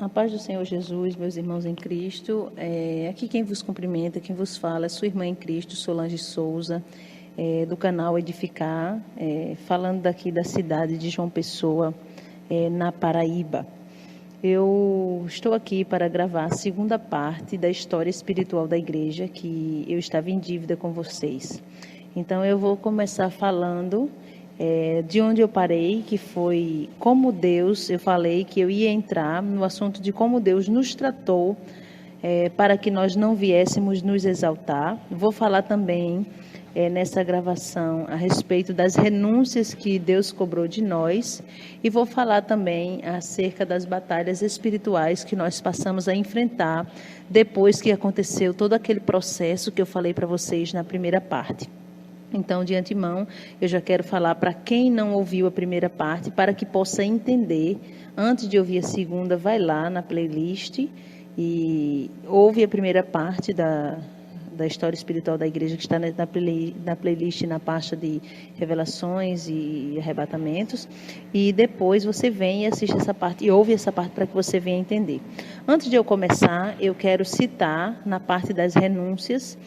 A paz do Senhor Jesus, meus irmãos em Cristo. Aqui quem vos cumprimenta, quem vos fala é sua irmã em Cristo, Solange Souza, do canal Edificar, falando daqui da cidade de João Pessoa, na Paraíba. Eu estou aqui para gravar a segunda parte da história espiritual da igreja, que eu estava em dívida com vocês. Então, eu vou começar falando de onde eu parei, que foi como Deus, eu falei que eu ia entrar no assunto de como Deus nos tratou para que nós não viéssemos nos exaltar. Vou falar também nessa gravação a respeito das renúncias que Deus cobrou de nós e vou falar também acerca das batalhas espirituais que nós passamos a enfrentar depois que aconteceu todo aquele processo que eu falei para vocês na primeira parte. Então, de antemão, eu já quero falar para quem não ouviu a primeira parte, para que possa entender, antes de ouvir a segunda, vai lá na playlist e ouve a primeira parte da história espiritual da igreja, que está na playlist, na pasta de revelações e arrebatamentos, e depois você vem e assiste essa parte, e ouve essa parte para que você venha entender. Antes de eu começar, eu quero citar, na parte das renúncias,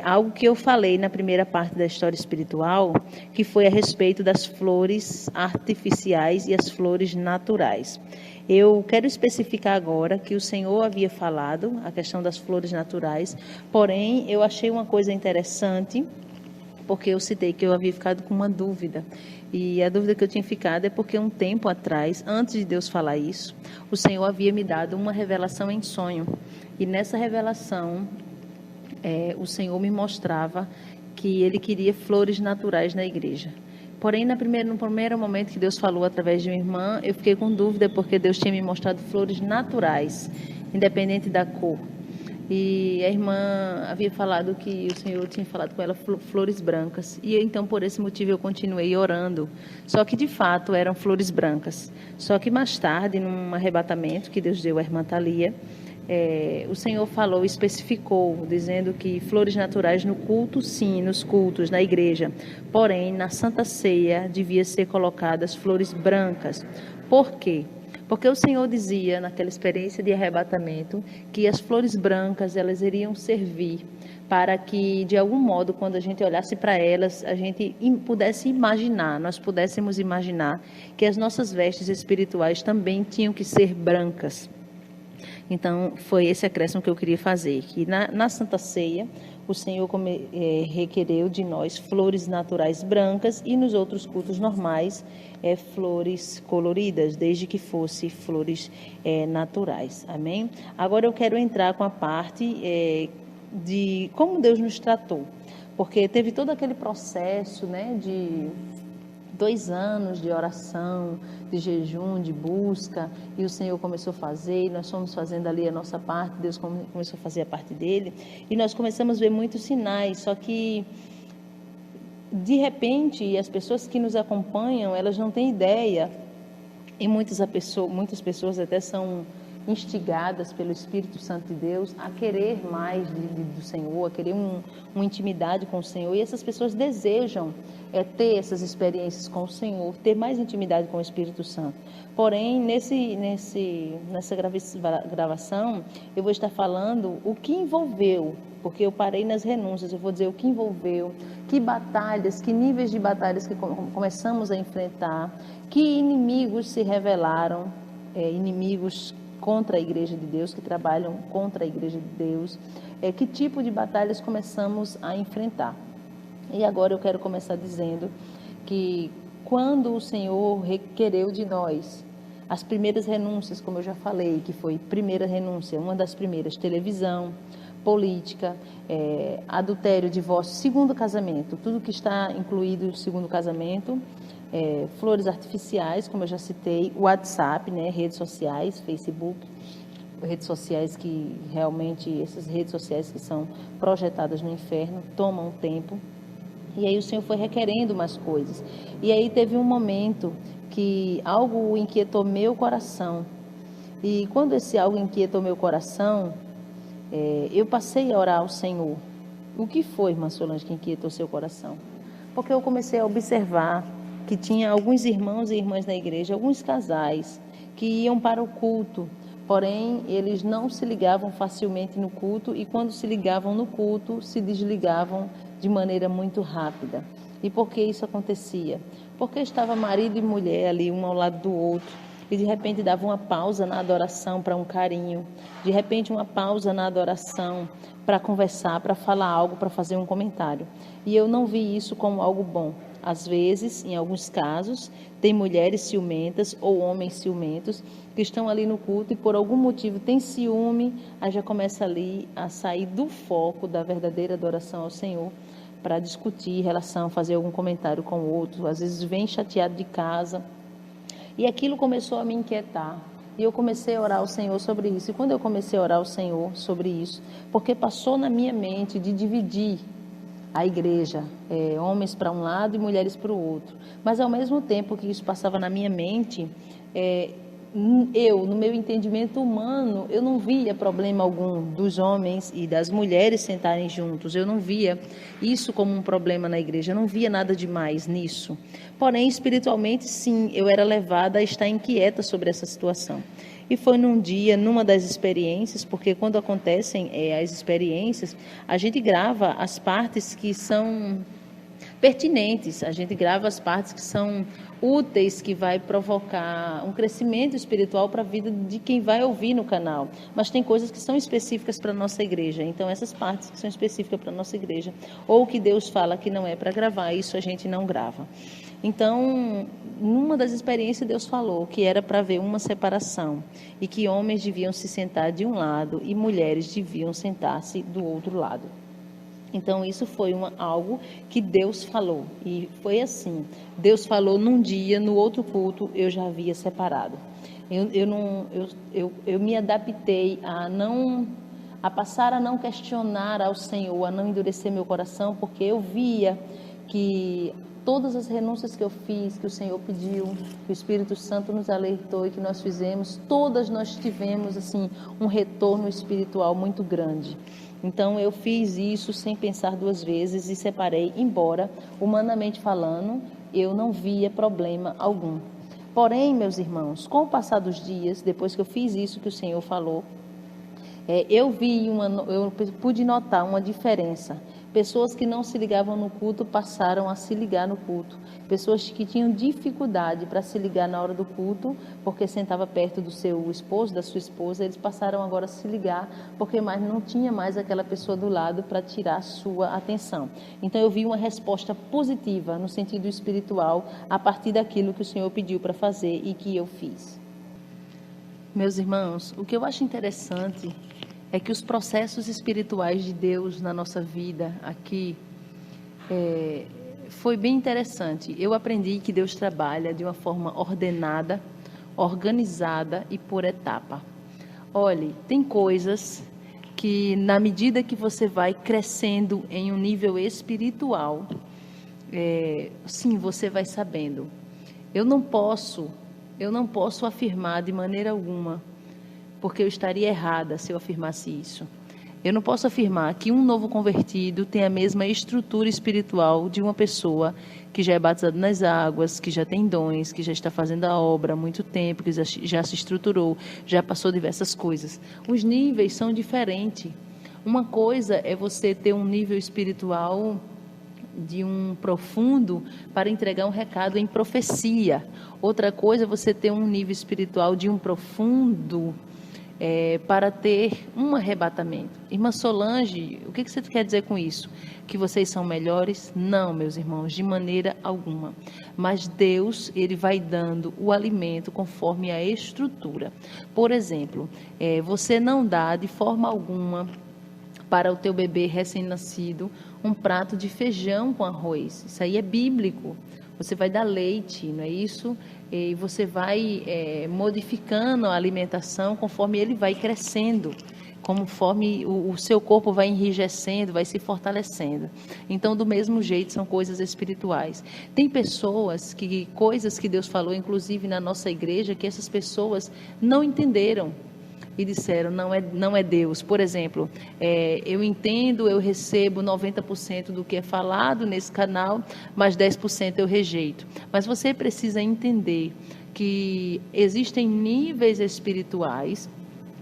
algo que eu falei na primeira parte da história espiritual, que foi a respeito das flores artificiais e as flores naturais. Eu quero especificar agora que o Senhor havia falado a questão das flores naturais, porém eu achei uma coisa interessante, porque eu citei que eu havia ficado com uma dúvida. E a dúvida que eu tinha ficado é porque um tempo atrás, antes de Deus falar isso, o Senhor havia me dado uma revelação em sonho. E nessa revelação, o Senhor me mostrava que Ele queria flores naturais na igreja. Porém, no primeiro momento que Deus falou através de uma irmã, eu fiquei com dúvida porque Deus tinha me mostrado flores naturais, independente da cor. E a irmã havia falado que o Senhor tinha falado com ela flores brancas. E então, por esse motivo, eu continuei orando. Só que, de fato, eram flores brancas. Só que mais tarde, num arrebatamento que Deus deu à irmã Thalia, o Senhor falou, especificou, dizendo que flores naturais no culto, sim, nos cultos, na igreja. Porém, na Santa Ceia, devia ser colocadas flores brancas. Por quê? Porque o Senhor dizia, naquela experiência de arrebatamento, que as flores brancas, elas iriam servir para que, de algum modo, quando a gente olhasse para elas, a gente pudesse imaginar, nós pudéssemos imaginar que as nossas vestes espirituais também tinham que ser brancas. Então, foi esse acréscimo que eu queria fazer, que na Santa Ceia, o Senhor requereu de nós flores naturais brancas e nos outros cultos normais, flores coloridas, desde que fosse flores naturais. Amém? Agora eu quero entrar com a parte de como Deus nos tratou, porque teve todo aquele processo, né, de 2 anos de oração, de jejum, de busca, e o Senhor começou a fazer, e nós fomos fazendo ali a nossa parte, Deus começou a fazer a parte dele, e nós começamos a ver muitos sinais, só que, de repente, as pessoas que nos acompanham, elas não têm ideia, e muitas pessoas até são instigadas pelo Espírito Santo de Deus a querer mais do Senhor, a querer uma intimidade com o Senhor, e essas pessoas desejam ter essas experiências com o Senhor, ter mais intimidade com o Espírito Santo. Porém, nessa gravação, eu vou estar falando o que envolveu, porque eu parei nas renúncias, eu vou dizer o que envolveu, que batalhas, que níveis de batalhas que começamos a enfrentar, que inimigos se revelaram, inimigos contra a Igreja de Deus, que trabalham contra a Igreja de Deus, que tipo de batalhas começamos a enfrentar. E agora eu quero começar dizendo que quando o Senhor requereu de nós as primeiras renúncias, como eu já falei, que foi primeira renúncia, uma das primeiras, televisão, política, adultério, divórcio, segundo casamento, tudo que está incluído no segundo casamento, flores artificiais, como eu já citei, WhatsApp, né, redes sociais, Facebook, redes sociais que realmente, essas redes sociais que são projetadas no inferno, tomam tempo. E aí o Senhor foi requerendo mais coisas. E aí teve um momento que algo inquietou meu coração. E quando esse algo inquietou meu coração, eu passei a orar ao Senhor. O que foi, irmã Solange, que inquietou seu coração? Porque eu comecei a observar que tinha alguns irmãos e irmãs na igreja, alguns casais, que iam para o culto, Porém, eles não se ligavam facilmente no culto e quando se ligavam no culto, se desligavam de maneira muito rápida. E por que isso acontecia? Porque estava marido e mulher ali, um ao lado do outro, e de repente dava uma pausa na adoração para um carinho, de repente uma pausa na adoração para conversar, para falar algo, para fazer um comentário. E eu não vi isso como algo bom. Às vezes, em alguns casos, tem mulheres ciumentas ou homens ciumentos que estão ali no culto e por algum motivo tem ciúme, aí já começa ali a sair do foco da verdadeira adoração ao Senhor para discutir relação, fazer algum comentário com o outro, às vezes vem chateado de casa. E aquilo começou a me inquietar. E eu comecei a orar ao Senhor sobre isso. E quando eu comecei a orar ao Senhor sobre isso, porque passou na minha mente de dividir a igreja, homens para um lado e mulheres para o outro. Mas ao mesmo tempo que isso passava na minha mente, no meu entendimento humano, eu não via problema algum dos homens e das mulheres sentarem juntos. Eu não via isso como um problema na igreja, eu não via nada demais nisso. Porém, espiritualmente, sim, eu era levada a estar inquieta sobre essa situação. E foi num dia, numa das experiências, porque quando acontecem as experiências, a gente grava as partes que são pertinentes, a gente grava as partes que são úteis, que vai provocar um crescimento espiritual para a vida de quem vai ouvir no canal. Mas tem coisas que são específicas para a nossa igreja, então essas partes que são específicas para a nossa igreja, ou que Deus fala que não é para gravar, isso a gente não grava. Então, numa das experiências, Deus falou que era para haver uma separação e que homens deviam se sentar de um lado e mulheres deviam sentar-se do outro lado. Então, isso foi algo que Deus falou. E foi assim, Deus falou num dia, no outro culto, eu já havia separado. Eu me adaptei a passar a não questionar ao Senhor, a não endurecer meu coração, porque eu via que todas as renúncias que eu fiz, que o Senhor pediu, que o Espírito Santo nos alertou e que nós fizemos, todas nós tivemos assim um retorno espiritual muito grande. Então eu fiz isso sem pensar duas vezes e separei, embora humanamente falando, eu não via problema algum. Porém, meus irmãos, com o passar dos dias, depois que eu fiz isso que o Senhor falou, eu pude notar uma diferença. Pessoas que não se ligavam no culto passaram a se ligar no culto. Pessoas que tinham dificuldade para se ligar na hora do culto, porque sentava perto do seu esposo, da sua esposa, eles passaram agora a se ligar, porque não tinha mais aquela pessoa do lado para tirar sua atenção. Então eu vi uma resposta positiva no sentido espiritual a partir daquilo que o Senhor pediu para fazer e que eu fiz. Meus irmãos, o que eu acho interessante é que os processos espirituais de Deus na nossa vida aqui foi bem interessante. Eu aprendi que Deus trabalha de uma forma ordenada, organizada e por etapa. Olhe, tem coisas que na medida que você vai crescendo em um nível espiritual, sim, você vai sabendo. Eu não posso afirmar de maneira alguma, porque eu estaria errada se eu afirmasse isso. Eu não posso afirmar que um novo convertido tem a mesma estrutura espiritual de uma pessoa que já é batizada nas águas, que já tem dons, que já está fazendo a obra há muito tempo, que já se estruturou, já passou diversas coisas. Os níveis são diferentes. Uma coisa é você ter um nível espiritual de um profundo para entregar um recado em profecia. Outra coisa é você ter um nível espiritual de um profundo para ter um arrebatamento. Irmã Solange, o que você quer dizer com isso? Que vocês são melhores? Não, meus irmãos, de maneira alguma. Mas Deus, Ele vai dando o alimento conforme a estrutura. Por exemplo, você não dá de forma alguma para o teu bebê recém-nascido um prato de feijão com arroz. Isso aí é bíblico. Você vai dar leite, não é isso? E você vai modificando a alimentação conforme ele vai crescendo, conforme o seu corpo vai enrijecendo, vai se fortalecendo. Então, do mesmo jeito, são coisas espirituais. Tem pessoas coisas que Deus falou, inclusive na nossa igreja, que essas pessoas não entenderam e disseram, não é Deus. Por exemplo, eu entendo, eu recebo 90% do que é falado nesse canal, mas 10% eu rejeito. Mas você precisa entender que existem níveis espirituais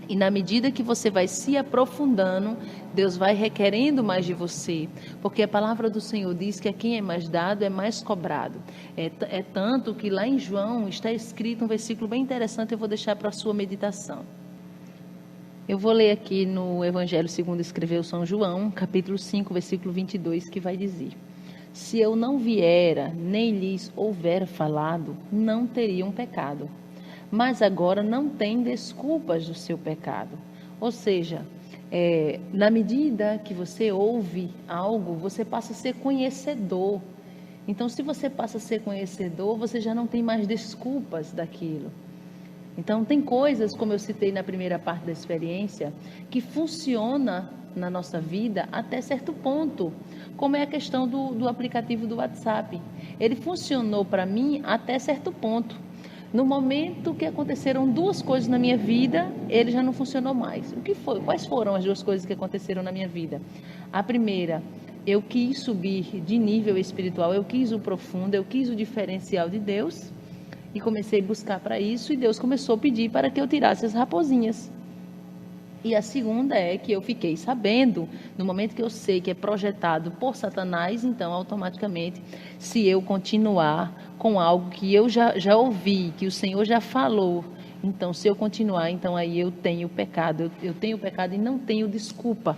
E na medida que você vai se aprofundando, Deus vai requerendo mais de você. Porque a palavra do Senhor diz que a quem é mais dado é mais cobrado. É tanto que lá em João está escrito um versículo bem interessante, eu vou deixar para a sua meditação. Eu vou ler aqui no Evangelho segundo escreveu São João, capítulo 5, versículo 22, que vai dizer: se eu não viera, nem lhes houver falado, não teriam pecado. Mas agora não tem desculpas do seu pecado. Ou seja, na medida que você ouve algo, você passa a ser conhecedor. Então, se você passa a ser conhecedor, você já não tem mais desculpas daquilo. Então, tem coisas, como eu citei na primeira parte da experiência, que funciona na nossa vida até certo ponto, como é a questão do aplicativo do WhatsApp. Ele funcionou para mim até certo ponto. No momento que aconteceram duas coisas na minha vida, ele já não funcionou mais. O que foi? Quais foram as duas coisas que aconteceram na minha vida? A primeira, eu quis subir de nível espiritual, eu quis o profundo, eu quis o diferencial de Deus e comecei a buscar para isso, e Deus começou a pedir para que eu tirasse as raposinhas. E a segunda é que eu fiquei sabendo, no momento que eu sei que é projetado por Satanás, então automaticamente, se eu continuar com algo que eu já ouvi, que o Senhor já falou, então se eu continuar, então aí eu tenho pecado, eu tenho pecado e não tenho desculpa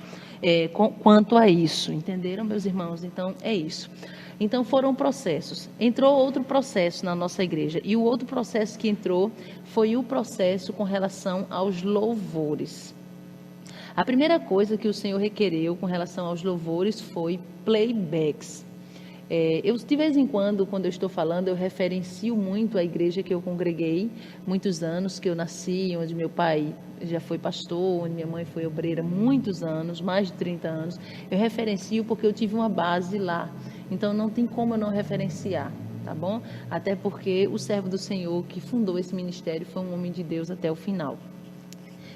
quanto a isso, entenderam, meus irmãos? Então é isso. Então foram processos. Entrou outro processo na nossa igreja, e o outro processo que entrou foi o processo com relação aos louvores. A primeira coisa que o Senhor requereu com relação aos louvores foi playbacks. Eu, de vez em quando eu estou falando, eu referencio muito a igreja que eu congreguei, muitos anos que eu nasci, onde meu pai já foi pastor, onde minha mãe foi obreira, muitos anos, mais de 30 anos. Eu referencio porque eu tive uma base lá, então não tem como eu não referenciar, tá bom? Até porque o servo do Senhor que fundou esse ministério foi um homem de Deus até o final,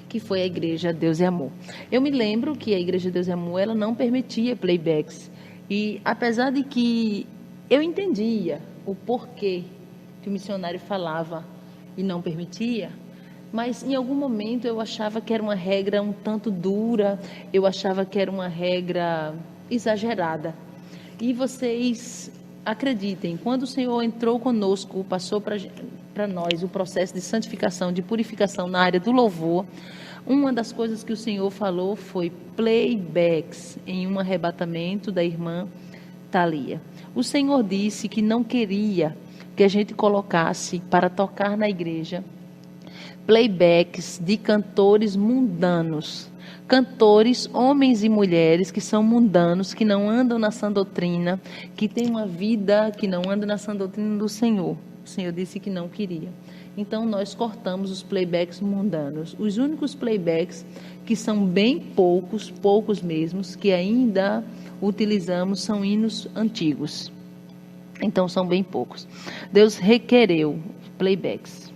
que foi a Igreja Deus e Amor. Eu me lembro que a Igreja Deus e Amor, ela não permitia playbacks. E apesar de que eu entendia o porquê que o missionário falava e não permitia, mas em algum momento eu achava que era uma regra um tanto dura, eu achava que era uma regra exagerada. E vocês acreditem, quando o Senhor entrou conosco, passou para nós o processo de santificação, de purificação na área do louvor, uma das coisas que o Senhor falou foi playbacks em um arrebatamento da irmã Thalia. O Senhor disse que não queria que a gente colocasse para tocar na igreja playbacks de cantores mundanos. Cantores, homens e mulheres que são mundanos, que não andam na sã doutrina, que têm uma vida que não anda na sã doutrina do Senhor. O Senhor disse que não queria. Então, nós cortamos os playbacks mundanos. Os únicos playbacks que são bem poucos mesmos, que ainda utilizamos, são hinos antigos. Então, são bem poucos. Deus requereu playbacks.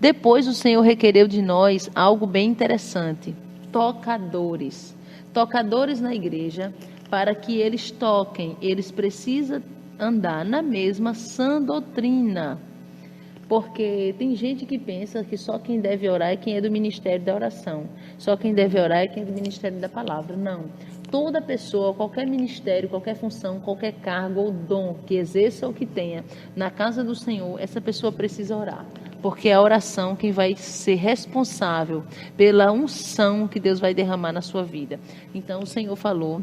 Depois, o Senhor requereu de nós algo bem interessante. Tocadores. Tocadores na igreja, para que eles toquem. Eles precisam andar na mesma sã doutrina. Porque tem gente que pensa que só quem deve orar é quem é do ministério da oração. Só quem deve orar é quem é do ministério da palavra. Não. Toda pessoa, qualquer ministério, qualquer função, qualquer cargo ou dom que exerça ou que tenha na casa do Senhor, essa pessoa precisa orar. Porque é a oração quem vai ser responsável pela unção que Deus vai derramar na sua vida. Então o Senhor falou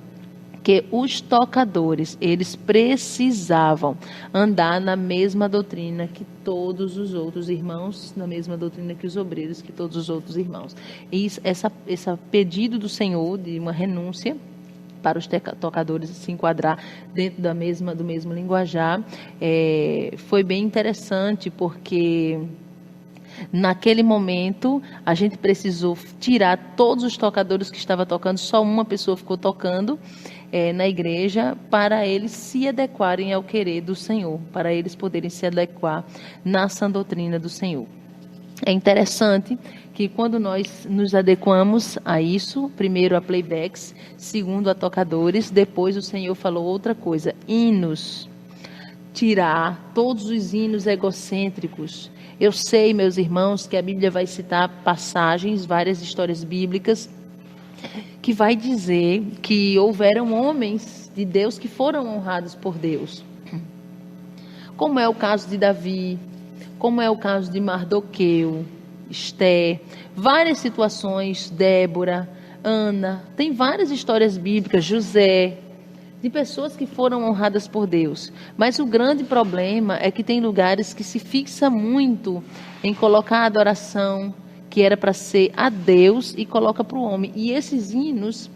que os tocadores, eles precisavam andar na mesma doutrina que todos os outros irmãos, na mesma doutrina que os obreiros, que todos os outros irmãos. E esse pedido do Senhor de uma renúncia para os tocadores se enquadrar dentro do mesmo linguajar, foi bem interessante, porque naquele momento a gente precisou tirar todos os tocadores que estavam tocando, só uma pessoa ficou tocando na igreja, para eles se adequarem ao querer do Senhor, para eles poderem se adequar na sã doutrina do Senhor. É interessante que quando nós nos adequamos a isso, primeiro a playbacks, segundo a tocadores, depois o Senhor falou outra coisa, hinos. Tirar todos os hinos egocêntricos. Eu sei, meus irmãos, que a Bíblia vai citar passagens, várias histórias bíblicas, que vai dizer que houveram homens de Deus que foram honrados por Deus. Como é o caso de Davi, como é o caso de Mardoqueu, Esté, várias situações, Débora, Ana, tem várias histórias bíblicas, José, de pessoas que foram honradas por Deus. Mas o grande problema é que tem lugares que se fixa muito em colocar a adoração que era para ser a Deus e coloca para o homem. E esses hinos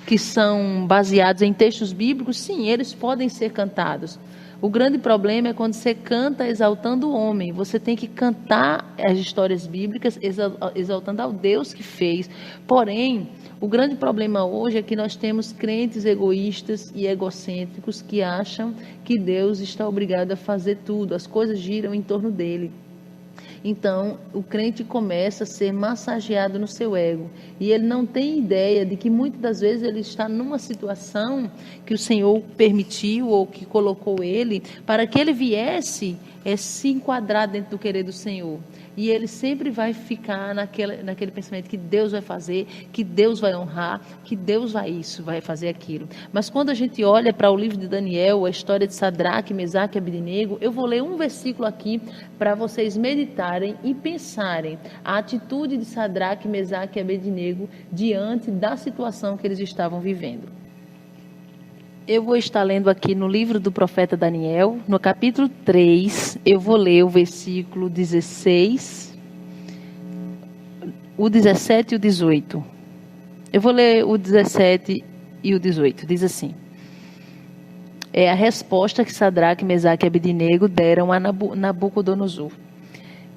que são baseados em textos bíblicos, sim, eles podem ser cantados. O grande problema é quando você canta exaltando o homem. Você tem que cantar as histórias bíblicas exaltando ao Deus que fez. Porém, o grande problema hoje é que nós temos crentes egoístas e egocêntricos que acham que Deus está obrigado a fazer tudo. As coisas giram em torno dele. Então, o crente começa a ser massageado no seu ego. E ele não tem ideia de que muitas das vezes ele está numa situação que o Senhor permitiu ou que colocou ele para que ele viesse se enquadrar dentro do querer do Senhor. E ele sempre vai ficar naquele pensamento que Deus vai fazer, que Deus vai honrar, que Deus vai isso, vai fazer aquilo. Mas quando a gente olha para o livro de Daniel, a história de Sadraque, Mesaque e Abednego, eu vou ler um versículo aqui para vocês meditarem e pensarem a atitude de Sadraque, Mesaque e Abednego diante da situação que eles estavam vivendo. Eu vou estar lendo aqui no livro do profeta Daniel, no capítulo 3, eu vou ler o versículo 16, o 17 e o 18. Eu vou ler o 17 e o 18, diz assim: é a resposta que Sadraque, Mesaque e Abednego deram a Nabucodonosor.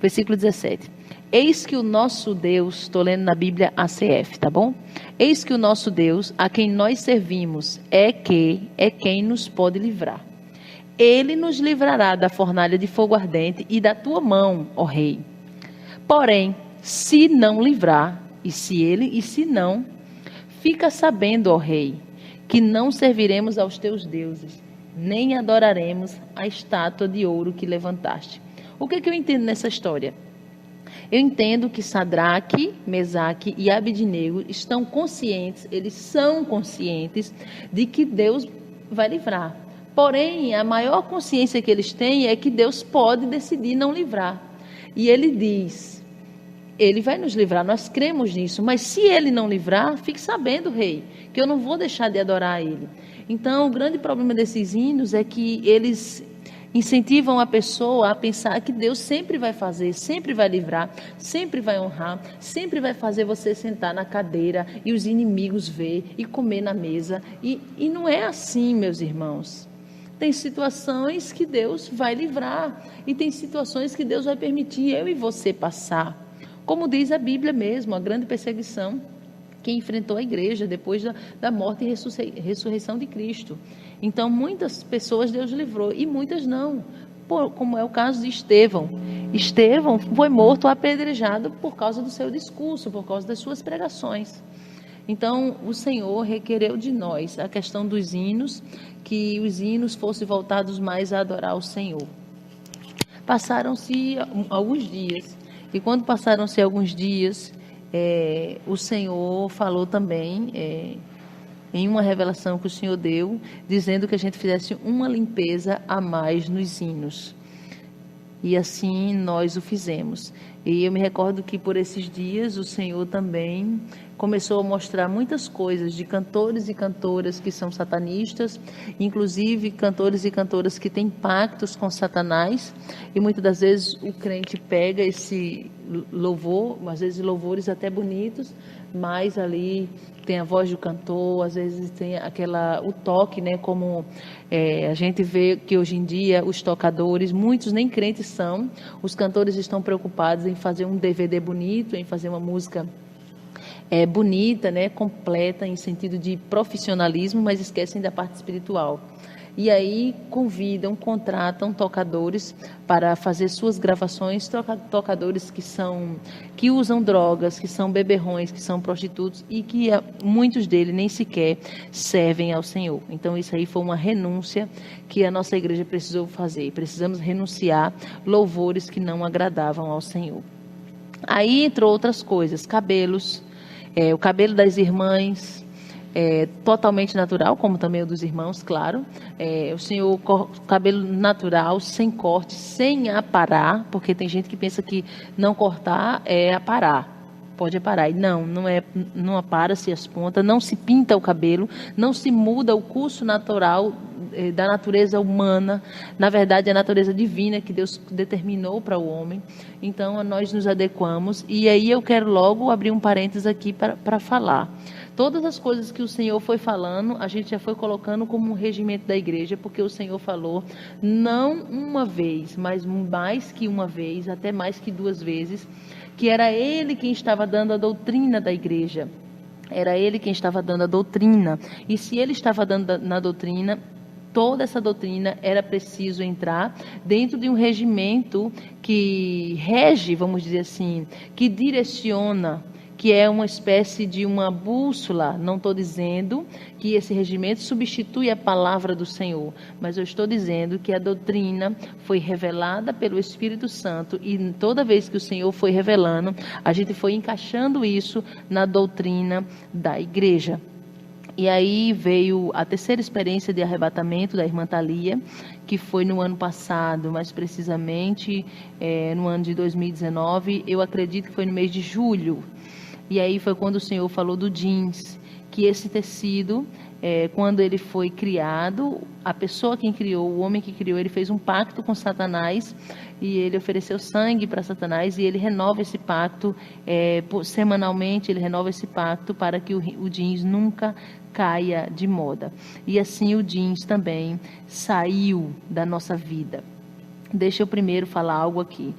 Versículo 17. Eis que o nosso Deus, estou lendo na Bíblia ACF, tá bom? Eis que o nosso Deus, a quem nós servimos, é quem nos pode livrar. Ele nos livrará da fornalha de fogo ardente e da tua mão, ó rei. Porém, se não livrar, e se não, fica sabendo, ó rei, que não serviremos aos teus deuses, nem adoraremos a estátua de ouro que levantaste. O que eu entendo nessa história? Eu entendo que Sadraque, Mesaque e Abednego estão conscientes, eles são conscientes de que Deus vai livrar. Porém, a maior consciência que eles têm é que Deus pode decidir não livrar. E ele diz, ele vai nos livrar, nós cremos nisso, mas se ele não livrar, fique sabendo, rei, que eu não vou deixar de adorar ele. Então, o grande problema desses hinos é que eles incentivam a pessoa a pensar que Deus sempre vai fazer, sempre vai livrar, sempre vai honrar, sempre vai fazer você sentar na cadeira e os inimigos ver e comer na mesa. E não é assim, meus irmãos. Tem situações que Deus vai livrar e tem situações que Deus vai permitir eu e você passar. Como diz a Bíblia mesmo, a grande perseguição que enfrentou a igreja depois da morte e ressurreição de Cristo. Então, muitas pessoas Deus livrou e muitas não, como é o caso de Estevão. Estevão foi morto apedrejado por causa do seu discurso, por causa das suas pregações. Então, o Senhor requereu de nós a questão dos hinos, que os hinos fossem voltados mais a adorar o Senhor. Passaram-se alguns dias, e quando passaram-se alguns dias, o Senhor falou também, em uma revelação que o Senhor deu, dizendo que a gente fizesse uma limpeza a mais nos hinos. E assim nós o fizemos. E eu me recordo que por esses dias o Senhor também começou a mostrar muitas coisas de cantores e cantoras que são satanistas, inclusive cantores e cantoras que têm pactos com Satanás, e muitas das vezes o crente pega esse louvor, às vezes louvores até bonitos, mas ali tem a voz do cantor, às vezes tem o toque, né, como a gente vê que hoje em dia os tocadores, muitos nem crentes são, os cantores estão preocupados em fazer um DVD bonito, em fazer uma música bonita, né, completa, em sentido de profissionalismo, mas esquecem da parte espiritual. E aí contratam tocadores para fazer suas gravações, tocadores que usam drogas, que são beberrões, que são prostitutos e que muitos deles nem sequer servem ao Senhor. Então isso aí foi uma renúncia que a nossa igreja precisou fazer. Precisamos renunciar louvores que não agradavam ao Senhor. Aí entrou outras coisas, cabelos, o cabelo das irmãs, totalmente natural, como também o dos irmãos, claro. O Senhor, cabelo natural, sem corte, sem aparar, porque tem gente que pensa que não cortar é aparar. Pode aparar. E não apara-se as pontas, não se pinta o cabelo, não se muda o curso natural da natureza humana, na verdade, a natureza divina que Deus determinou para o homem. Então, nós nos adequamos. E aí eu quero logo abrir um parênteses aqui para falar. Todas as coisas que o Senhor foi falando, a gente já foi colocando como um regimento da igreja, porque o Senhor falou não uma vez, mas mais que uma vez, até mais que 2 vezes, que era Ele quem estava dando a doutrina da igreja. Era Ele quem estava dando a doutrina. E se Ele estava dando na doutrina, toda essa doutrina era preciso entrar dentro de um regimento que rege, vamos dizer assim, que direciona, que é uma espécie de uma bússola. Não estou dizendo que esse regimento substitui a palavra do Senhor, mas eu estou dizendo que a doutrina foi revelada pelo Espírito Santo e toda vez que o Senhor foi revelando, a gente foi encaixando isso na doutrina da igreja. E aí veio a terceira experiência de arrebatamento da irmã Thalia, que foi no ano passado, mais precisamente no ano de 2019, eu acredito que foi no mês de julho. E aí foi quando o Senhor falou do jeans, que esse tecido, quando ele foi criado, a pessoa quem criou, o homem que criou, ele fez um pacto com Satanás e ele ofereceu sangue para Satanás e ele renova esse pacto, semanalmente ele renova esse pacto para que o jeans nunca caia de moda. E assim o jeans também saiu da nossa vida. Deixa eu primeiro falar algo aqui.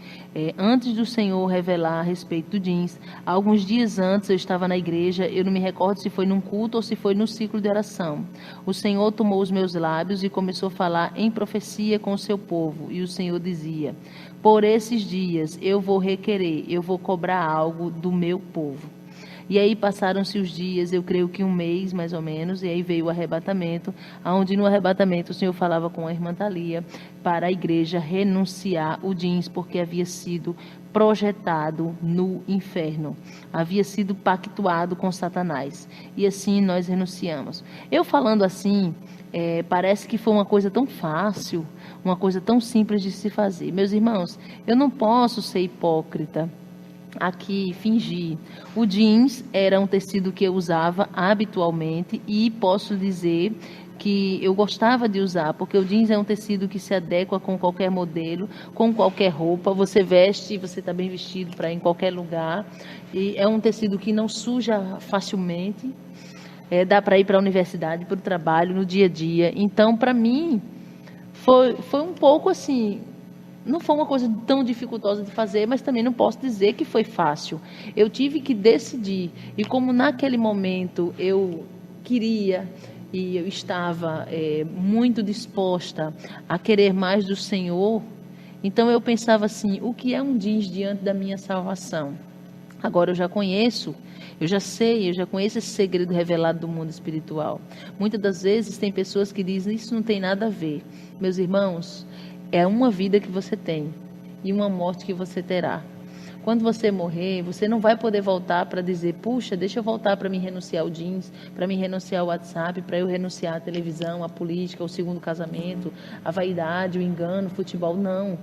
Antes do Senhor revelar a respeito do jeans, alguns dias antes eu estava na igreja, eu não me recordo se foi num culto ou se foi no ciclo de oração. O Senhor tomou os meus lábios e começou a falar em profecia com o seu povo. E o Senhor dizia: por esses dias eu vou requerer, eu vou cobrar algo do meu povo. E aí passaram-se os dias, eu creio que 1 mês mais ou menos, e aí veio o arrebatamento, onde no arrebatamento o Senhor falava com a irmã Thalia para a igreja renunciar o jeans, porque havia sido projetado no inferno, havia sido pactuado com Satanás, e assim nós renunciamos. Eu falando assim, parece que foi uma coisa tão fácil, uma coisa tão simples de se fazer. Meus irmãos, eu não posso ser hipócrita aqui, fingir. O jeans era um tecido que eu usava habitualmente e posso dizer que eu gostava de usar, porque o jeans é um tecido que se adequa com qualquer modelo, com qualquer roupa. Você veste, você está bem vestido para ir em qualquer lugar. E é um tecido que não suja facilmente. Dá para ir para a universidade, para o trabalho, no dia a dia. Então, para mim, foi um pouco assim. Não foi uma coisa tão dificultosa de fazer, mas também não posso dizer que foi fácil. Eu tive que decidir. E como naquele momento eu queria e eu estava muito disposta a querer mais do Senhor, então eu pensava assim: o que é um jeans diante da minha salvação? Agora eu já conheço, eu já sei, eu já conheço esse segredo revelado do mundo espiritual. Muitas das vezes tem pessoas que dizem: isso não tem nada a ver. Meus irmãos, é uma vida que você tem e uma morte que você terá. Quando você morrer, você não vai poder voltar para dizer: puxa, deixa eu voltar para me renunciar ao jeans, para me renunciar ao WhatsApp, para eu renunciar à televisão, à política, ao segundo casamento, à vaidade, o engano, o futebol. Não.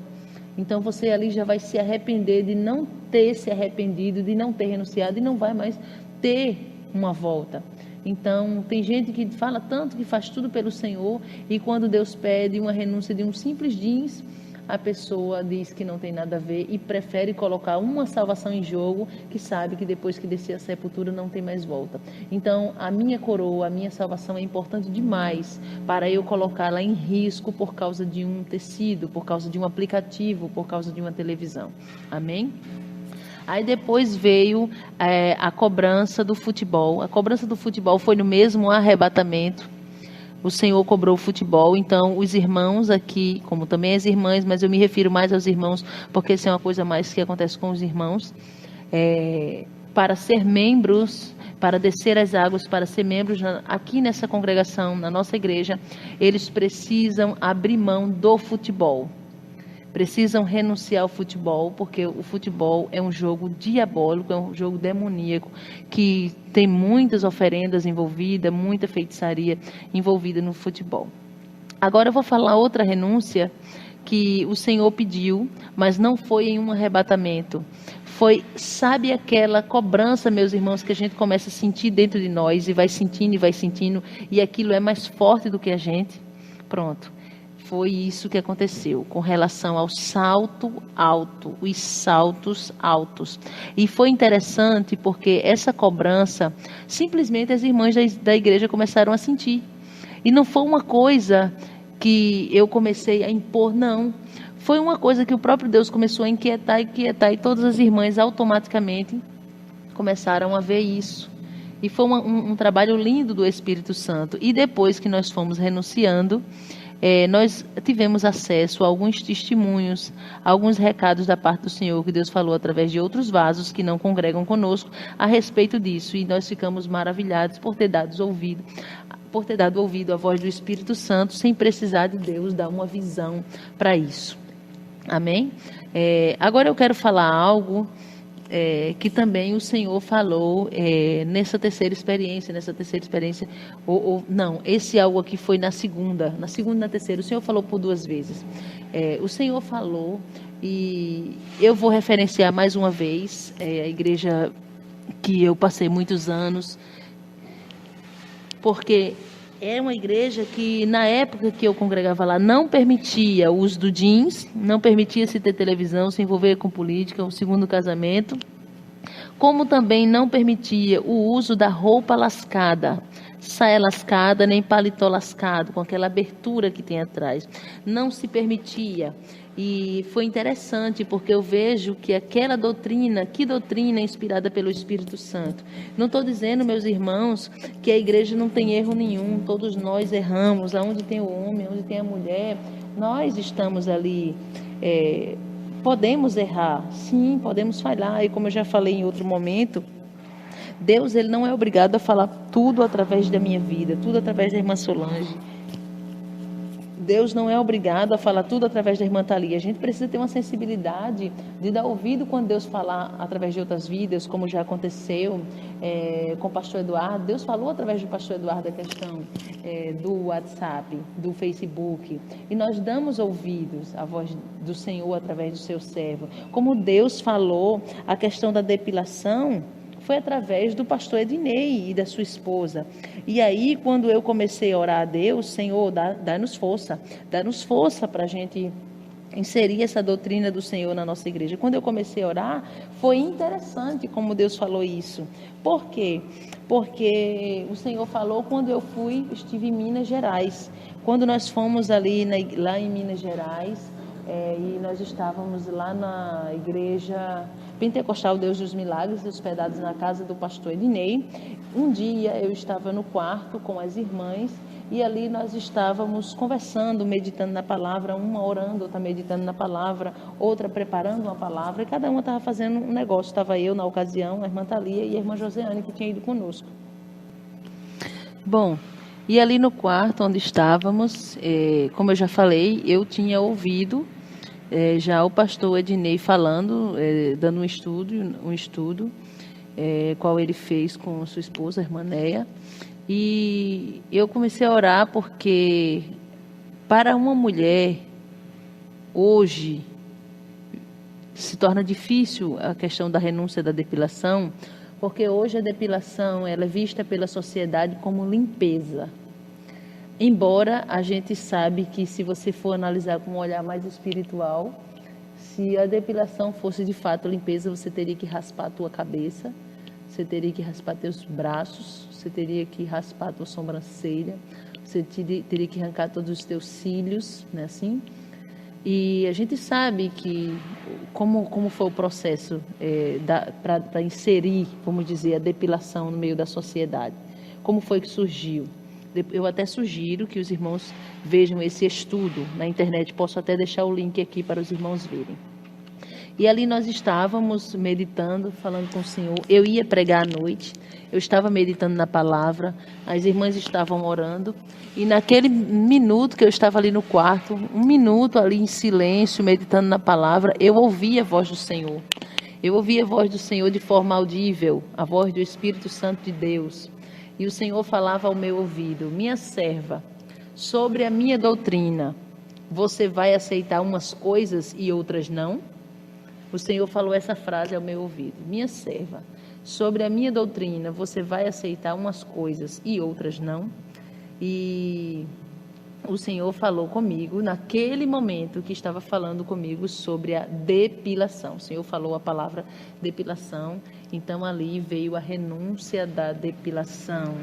Então você ali já vai se arrepender de não ter se arrependido, de não ter renunciado, e não vai mais ter uma volta. Então, tem gente que fala tanto, que faz tudo pelo Senhor, e quando Deus pede uma renúncia de um simples jeans, a pessoa diz que não tem nada a ver e prefere colocar uma salvação em jogo, que sabe que depois que descer a sepultura não tem mais volta. Então, a minha coroa, a minha salvação é importante demais para eu colocá-la em risco por causa de um tecido, por causa de um aplicativo, por causa de uma televisão. Amém? Aí depois veio a cobrança do futebol. A cobrança do futebol foi no mesmo arrebatamento, o Senhor cobrou o futebol. Então, os irmãos aqui, como também as irmãs, mas eu me refiro mais aos irmãos, porque isso é uma coisa mais que acontece com os irmãos, para ser membros, para descer as águas, para ser membros aqui nessa congregação, na nossa igreja, eles precisam abrir mão do futebol. Precisam renunciar ao futebol, porque o futebol é um jogo diabólico, é um jogo demoníaco, que tem muitas oferendas envolvidas, muita feitiçaria envolvida no futebol. Agora eu vou falar outra renúncia que o Senhor pediu, mas não foi em um arrebatamento. Foi, sabe aquela cobrança, meus irmãos, que a gente começa a sentir dentro de nós, e vai sentindo, e aquilo é mais forte do que a gente? Pronto. Foi isso que aconteceu com relação ao salto alto, os saltos altos. E foi interessante porque essa cobrança, simplesmente as irmãs da igreja começaram a sentir. E não foi uma coisa que eu comecei a impor, não. Foi uma coisa que o próprio Deus começou a inquietar, e todas as irmãs automaticamente começaram a ver isso. E foi um trabalho lindo do Espírito Santo. E depois que nós fomos renunciando, nós tivemos acesso a alguns testemunhos, alguns recados da parte do Senhor, que Deus falou através de outros vasos que não congregam conosco a respeito disso. E nós ficamos maravilhados por ter dado ouvido à voz do Espírito Santo, sem precisar de Deus dar uma visão para isso. Amém? Agora eu quero falar algo que também o Senhor falou nessa terceira experiência, esse algo aqui foi na segunda e na terceira, o Senhor falou por 2 vezes. O Senhor falou, e eu vou referenciar mais uma vez, a igreja que eu passei muitos anos, porque é uma igreja que, na época que eu congregava lá, não permitia o uso do jeans, não permitia se ter televisão, se envolver com política, o segundo casamento, como também não permitia o uso da roupa lascada, saia lascada, nem paletó lascado, com aquela abertura que tem atrás. Não se permitia. E foi interessante, porque eu vejo que aquela doutrina, que doutrina inspirada pelo Espírito Santo. Não estou dizendo, meus irmãos, que a igreja não tem erro nenhum, todos nós erramos, aonde tem o homem, onde tem a mulher, nós estamos ali, podemos errar, sim, podemos falhar, e como eu já falei em outro momento, Deus, ele não é obrigado a falar tudo através da minha vida, tudo através da irmã Solange. Deus não é obrigado a falar tudo através da irmã Thalia. A gente precisa ter uma sensibilidade de dar ouvido quando Deus falar através de outras vidas, como já aconteceu com o pastor Eduardo. Deus falou através do pastor Eduardo a questão do WhatsApp, do Facebook. E nós damos ouvidos à voz do Senhor através do seu servo. Como Deus falou a questão da depilação, foi através do pastor Ednei e da sua esposa. E aí, quando eu comecei a orar a Deus, Senhor, dá-nos força para a gente inserir essa doutrina do Senhor na nossa igreja. Quando eu comecei a orar, foi interessante como Deus falou isso. Por quê? Porque o Senhor falou quando estive em Minas Gerais. Quando nós fomos ali lá em Minas Gerais, e nós estávamos lá na igreja Pentecostal Deus dos Milagres, hospedados na casa do pastor Ednei. Um dia eu estava no quarto com as irmãs e ali nós estávamos conversando, meditando na palavra, uma orando, outra meditando na palavra, outra preparando uma palavra, e cada uma estava fazendo um negócio. Estava eu na ocasião, a irmã Thalia e a irmã Josiane, que tinha ido conosco. Bom, e ali no quarto onde estávamos, como eu já falei, eu tinha ouvido já o pastor Ednei falando, dando um estudo, qual ele fez com sua esposa, a irmã Néia, e eu comecei a orar porque para uma mulher hoje se torna difícil a questão da renúncia da depilação, porque hoje a depilação ela é vista pela sociedade como limpeza. Embora a gente sabe que se você for analisar com um olhar mais espiritual, se a depilação fosse de fato limpeza, você teria que raspar a tua cabeça, você teria que raspar teus braços, você teria que raspar a tua sobrancelha, você teria que arrancar todos os teus cílios, não é assim? E a gente sabe que como foi o processo para inserir, vamos dizer, a depilação no meio da sociedade. Como foi que surgiu? eu até sugiro que os irmãos vejam esse estudo na internet, posso até deixar o link aqui para os irmãos verem. E ali nós estávamos meditando, falando com o Senhor. Eu ia pregar à noite, eu estava meditando na palavra, as irmãs estavam orando, e naquele minuto que eu estava ali no quarto, um minuto ali em silêncio, meditando na palavra, eu ouvi a voz do Senhor. Eu ouvi a voz do Senhor de forma audível, a voz do Espírito Santo de Deus. E o Senhor falava ao meu ouvido: minha serva, sobre a minha doutrina, você vai aceitar umas coisas e outras não? O Senhor falou essa frase ao meu ouvido: minha serva, sobre a minha doutrina, você vai aceitar umas coisas e outras não? E o Senhor falou comigo naquele momento que estava falando comigo sobre a depilação. O Senhor falou a palavra depilação, então ali veio a renúncia da depilação,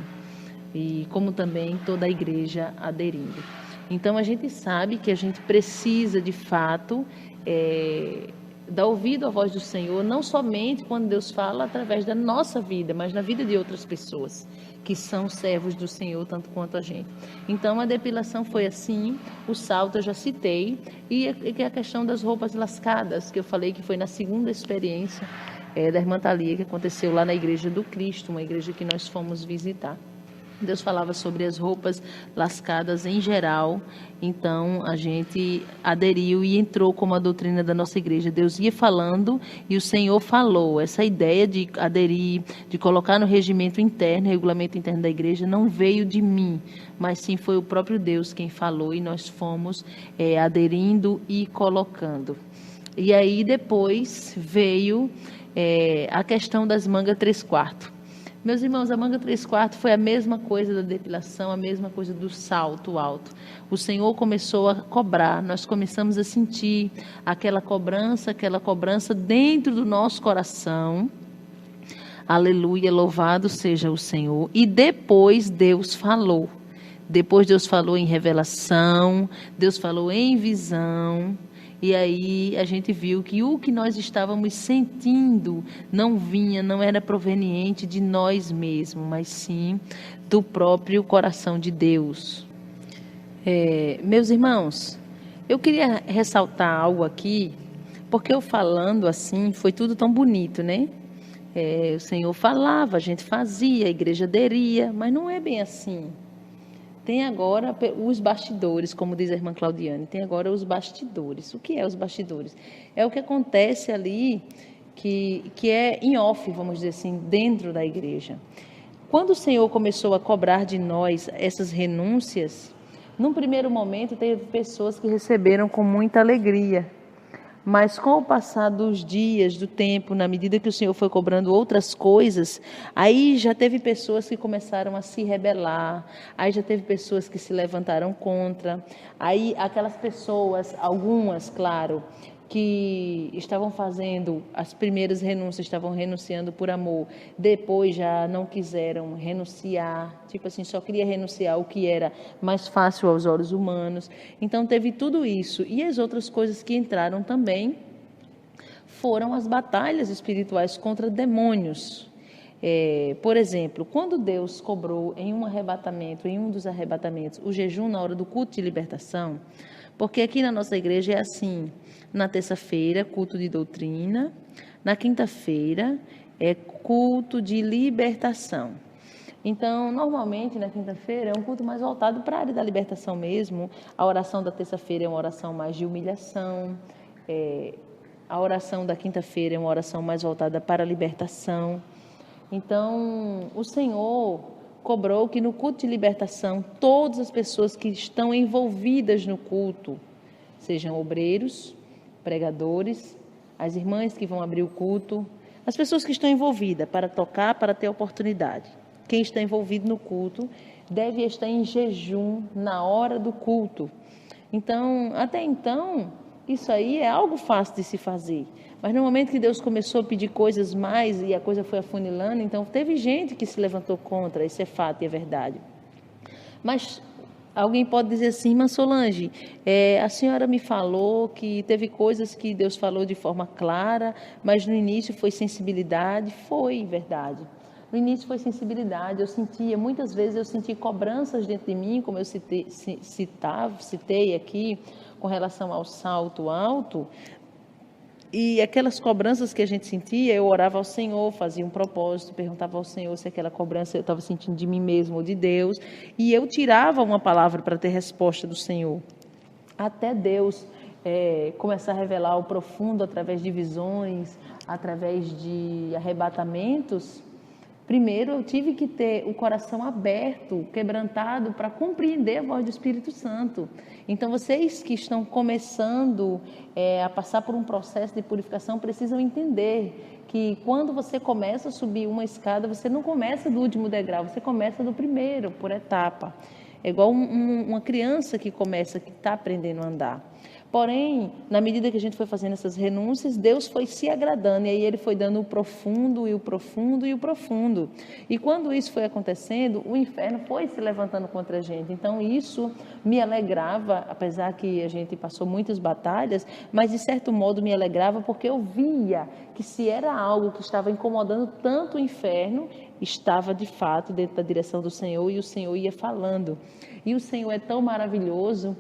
e como também toda a igreja aderindo. Então a gente sabe que a gente precisa de fato dar ouvido à voz do Senhor, não somente quando Deus fala através da nossa vida, mas na vida de outras pessoas que são servos do Senhor, tanto quanto a gente. Então, a depilação foi assim, o salto eu já citei, e a questão das roupas lascadas, que eu falei que foi na segunda experiência da irmã Thalia, que aconteceu lá na Igreja do Cristo, uma igreja que nós fomos visitar. Deus falava sobre as roupas lascadas em geral, então a gente aderiu e entrou como a doutrina da nossa igreja. Deus ia falando e o Senhor falou. Essa ideia de aderir, de colocar no regimento interno, regulamento interno da igreja, não veio de mim, mas sim foi o próprio Deus quem falou, e nós fomos aderindo e colocando. E aí depois veio a questão das mangas 3/4. Meus irmãos, a manga 3/4 foi a mesma coisa da depilação, a mesma coisa do salto alto. O Senhor começou a cobrar, nós começamos a sentir aquela cobrança dentro do nosso coração. Aleluia, louvado seja o Senhor. E depois Deus falou. Depois Deus falou em revelação, Deus falou em visão. E aí a gente viu que o que nós estávamos sentindo não era proveniente de nós mesmos, mas sim do próprio coração de Deus. Meus irmãos, eu queria ressaltar algo aqui, porque eu falando assim, foi tudo tão bonito, né? O Senhor falava, a gente fazia, a igreja aderia, mas não é bem assim. Tem agora os bastidores, como diz a irmã Claudiane, tem agora os bastidores. O que é os bastidores? É o que acontece ali, que é em off, vamos dizer assim, dentro da igreja. Quando o Senhor começou a cobrar de nós essas renúncias, num primeiro momento teve pessoas que receberam com muita alegria. Mas com o passar dos dias, do tempo, na medida que o Senhor foi cobrando outras coisas, aí já teve pessoas que começaram a se rebelar, aí já teve pessoas que se levantaram contra, aí aquelas pessoas, algumas, claro, que estavam fazendo as primeiras renúncias, estavam renunciando por amor, depois já não quiseram renunciar, tipo assim, só queria renunciar o que era mais fácil aos olhos humanos. Então teve tudo isso, e as outras coisas que entraram também foram as batalhas espirituais contra demônios. Por exemplo, quando Deus cobrou em um dos arrebatamentos, o jejum na hora do culto de libertação, porque aqui na nossa igreja é assim: na terça-feira, culto de doutrina, na quinta-feira é culto de libertação. Então, normalmente, na quinta-feira é um culto mais voltado para a área da libertação mesmo. A oração da terça-feira é uma oração mais de humilhação, a oração da quinta-feira é uma oração mais voltada para a libertação. Então, o Senhor cobrou que no culto de libertação, todas as pessoas que estão envolvidas no culto, sejam obreiros, pregadores, as irmãs que vão abrir o culto, as pessoas que estão envolvidas para tocar, para ter oportunidade. Quem está envolvido no culto deve estar em jejum na hora do culto. Então, até então, isso aí é algo fácil de se fazer. Mas no momento que Deus começou a pedir coisas mais e a coisa foi afunilando, então teve gente que se levantou contra, isso é fato e é verdade. Mas alguém pode dizer assim: irmã Solange, a senhora me falou que teve coisas que Deus falou de forma clara, mas no início foi sensibilidade. Foi verdade. No início foi sensibilidade, muitas vezes eu senti cobranças dentro de mim, como eu citei aqui, com relação ao salto alto, e aquelas cobranças que a gente sentia, eu orava ao Senhor, fazia um propósito, perguntava ao Senhor se aquela cobrança eu estava sentindo de mim mesmo ou de Deus, e eu tirava uma palavra para ter resposta do Senhor. Até Deus começar a revelar o profundo através de visões, através de arrebatamentos. Primeiro, eu tive que ter o coração aberto, quebrantado, para compreender a voz do Espírito Santo. Então, vocês que estão começando a passar por um processo de purificação, precisam entender que quando você começa a subir uma escada, você não começa do último degrau, você começa do primeiro, por etapa. É igual uma criança que está aprendendo a andar. Porém, na medida que a gente foi fazendo essas renúncias, Deus foi se agradando, e aí Ele foi dando o profundo, e o profundo, e o profundo. E quando isso foi acontecendo, o inferno foi se levantando contra a gente. Então, isso me alegrava, apesar que a gente passou muitas batalhas, mas de certo modo me alegrava, porque eu via que se era algo que estava incomodando tanto o inferno, estava de fato dentro da direção do Senhor, e o Senhor ia falando. E o Senhor é tão maravilhoso,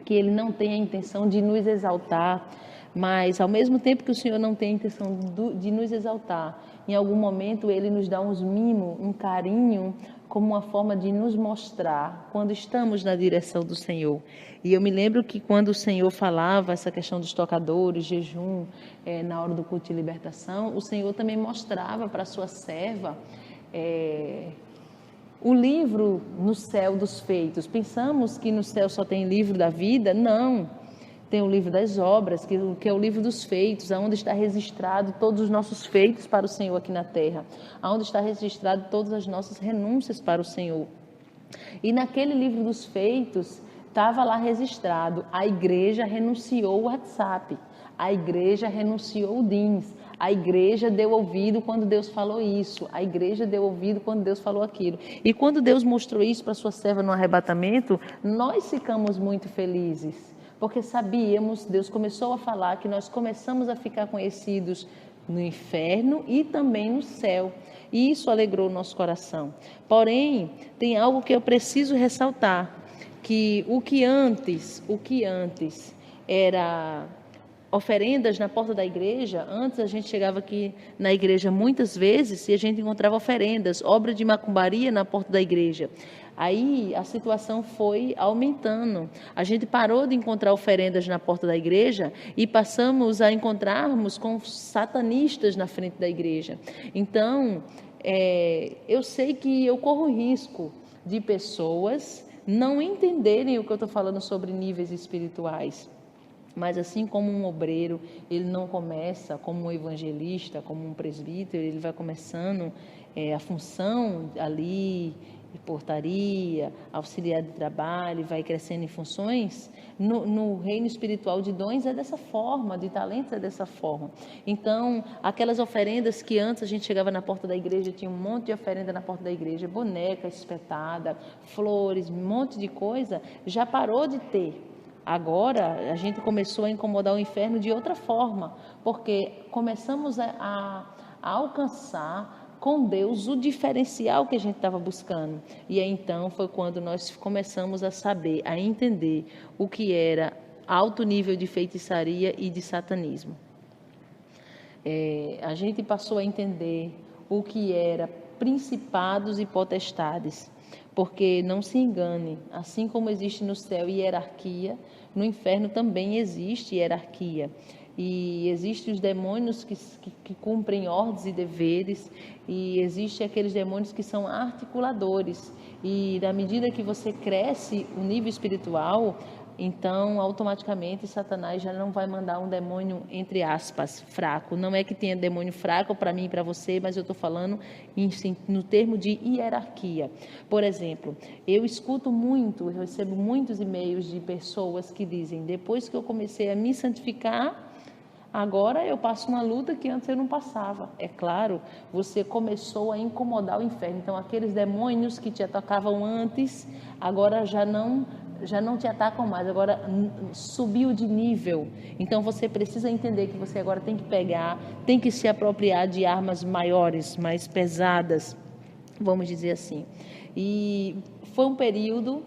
que Ele não tem a intenção de nos exaltar, mas ao mesmo tempo que o Senhor não tem a intenção de nos exaltar, em algum momento Ele nos dá uns mimos, um carinho, como uma forma de nos mostrar quando estamos na direção do Senhor. E eu me lembro que quando o Senhor falava essa questão dos tocadores, jejum, na hora do culto de libertação, o Senhor também mostrava para a sua serva o livro no céu dos feitos. Pensamos que no céu só tem livro da vida? Não. Tem o livro das obras, que é o livro dos feitos, onde está registrado todos os nossos feitos para o Senhor aqui na terra, onde está registrado todas as nossas renúncias para o Senhor. E naquele livro dos feitos, estava lá registrado: a igreja renunciou o WhatsApp, a igreja renunciou o DINS, a igreja deu ouvido quando Deus falou isso, a igreja deu ouvido quando Deus falou aquilo. E quando Deus mostrou isso para sua serva no arrebatamento, nós ficamos muito felizes, porque sabíamos, Deus começou a falar que nós começamos a ficar conhecidos no inferno e também no céu. E isso alegrou o nosso coração. Porém, tem algo que eu preciso ressaltar, que o que antes era oferendas na porta da igreja. Antes a gente chegava aqui na igreja muitas vezes e a gente encontrava oferendas, obra de macumbaria na porta da igreja. Aí a situação foi aumentando. A gente parou de encontrar oferendas na porta da igreja e passamos a encontrarmos com satanistas na frente da igreja. Então, eu sei que eu corro risco de pessoas não entenderem o que eu estou falando sobre níveis espirituais. Mas assim como um obreiro, ele não começa como um evangelista, como um presbítero, ele vai começando a função ali, portaria, auxiliar de trabalho, vai crescendo em funções. No reino espiritual de dons é dessa forma, de talentos é dessa forma. Então, aquelas oferendas que antes a gente chegava na porta da igreja, tinha um monte de oferenda na porta da igreja, boneca espetada, flores, um monte de coisa, já parou de ter. Agora, a gente começou a incomodar o inferno de outra forma, porque começamos a alcançar com Deus o diferencial que a gente estava buscando. E aí, então, foi quando nós começamos a saber, a entender o que era alto nível de feitiçaria e de satanismo. A gente passou a entender o que era principados e potestades. Porque não se engane, assim como existe no céu hierarquia, no inferno também existe hierarquia. E existem os demônios que cumprem ordens e deveres, e existem aqueles demônios que são articuladores. E na medida que você cresce o nível espiritual, então automaticamente Satanás já não vai mandar um demônio, entre aspas, fraco. Não é que tenha demônio fraco para mim e para você, mas eu estou falando no termo de hierarquia. Por exemplo, eu recebo muitos e-mails de pessoas que dizem: depois que eu comecei a me santificar, agora eu passo uma luta que antes eu não passava. É claro, você começou a incomodar o inferno. Então, aqueles demônios que te atacavam antes, agora já não já não te atacam mais, agora subiu de nível. Então você precisa entender que você agora tem que pegar, tem que se apropriar de armas maiores, mais pesadas, vamos dizer assim. E foi um período,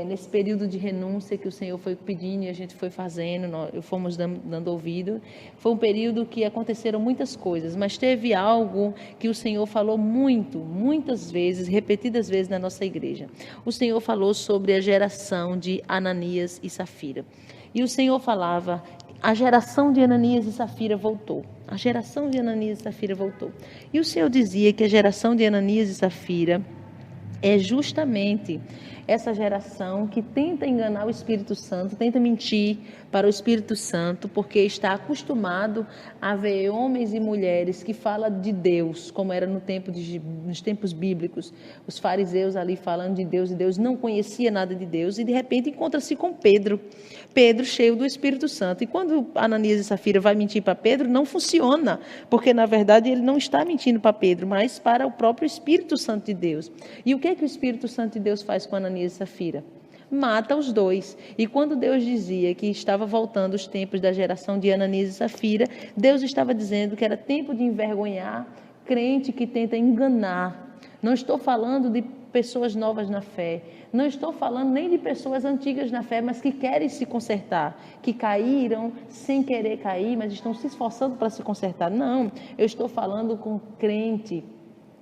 nesse período de renúncia que o Senhor foi pedindo e a gente foi fazendo, nós fomos dando ouvido. Foi um período que aconteceram muitas coisas, mas teve algo que o Senhor falou muitas vezes, repetidas vezes na nossa igreja. O Senhor falou sobre a geração de Ananias e Safira. E o Senhor falava, a geração de Ananias e Safira voltou. A geração de Ananias e Safira voltou. E o Senhor dizia que a geração de Ananias e Safira é justamente essa geração que tenta enganar o Espírito Santo, tenta mentir para o Espírito Santo, porque está acostumado a ver homens e mulheres que falam de Deus, como era nos tempos bíblicos, os fariseus ali falando de Deus, e Deus não conhecia nada de Deus, e de repente encontra-se com Pedro cheio do Espírito Santo. E quando Ananias e Safira vai mentir para Pedro, não funciona, porque na verdade ele não está mentindo para Pedro, mas para o próprio Espírito Santo de Deus. E o que é que o Espírito Santo de Deus faz com Ananias e Safira? Mata os dois. E quando Deus dizia que estava voltando os tempos da geração de Ananias e Safira, Deus estava dizendo que era tempo de envergonhar crente que tenta enganar. Não estou falando de pessoas novas na fé, não estou falando nem de pessoas antigas na fé, mas que querem se consertar, que caíram sem querer cair, mas estão se esforçando para se consertar. Não, eu estou falando com crente,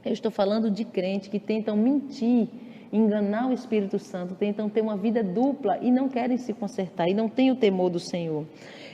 eu estou falando de crente que tentam mentir, enganar o Espírito Santo, tentam ter uma vida dupla e não querem se consertar e não têm o temor do Senhor.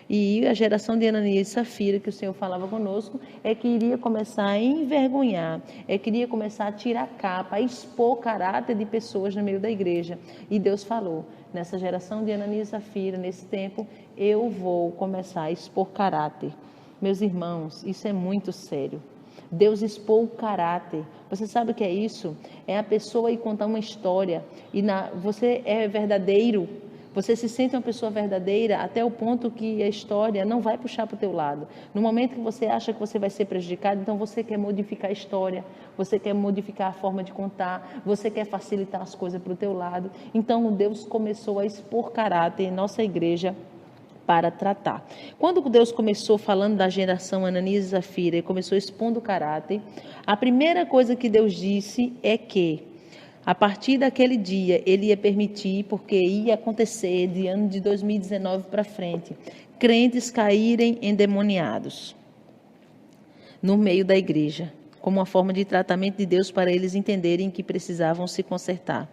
E a geração de Ananias e Safira, que o Senhor falava conosco, é que iria começar a envergonhar, é que iria começar a tirar a capa, a expor o caráter de pessoas no meio da igreja. E Deus falou, nessa geração de Ananias e Safira, nesse tempo, eu vou começar a expor caráter. Meus irmãos, isso é muito sério. Deus expôs o caráter. Você sabe o que é isso? É a pessoa ir contar uma história e você é verdadeiro. Você se sente uma pessoa verdadeira até o ponto que a história não vai puxar para o teu lado. No momento que você acha que você vai ser prejudicado, então você quer modificar a história, você quer modificar a forma de contar, você quer facilitar as coisas para o teu lado. Então Deus começou a expor caráter em nossa igreja para tratar. Quando Deus começou falando da geração Ananias e Safira e começou expondo o caráter, a primeira coisa que Deus disse é que a partir daquele dia, ele ia permitir, porque ia acontecer de ano de 2019 para frente, crentes caírem endemoniados no meio da igreja, como uma forma de tratamento de Deus para eles entenderem que precisavam se consertar.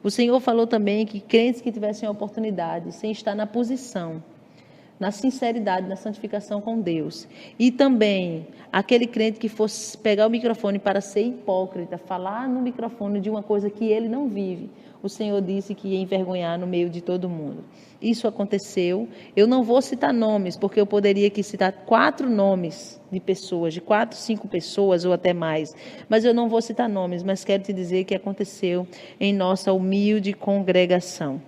O Senhor falou também que crentes que tivessem a oportunidade, sem estar na posição, na sinceridade, na santificação com Deus. E também aquele crente que fosse pegar o microfone para ser hipócrita, falar no microfone de uma coisa que ele não vive. O Senhor disse que ia envergonhar no meio de todo mundo. Isso aconteceu. Eu não vou citar nomes, porque eu poderia aqui citar 4 nomes de pessoas, de 4, 5 pessoas ou até mais. Mas eu não vou citar nomes, mas quero te dizer que aconteceu em nossa humilde congregação.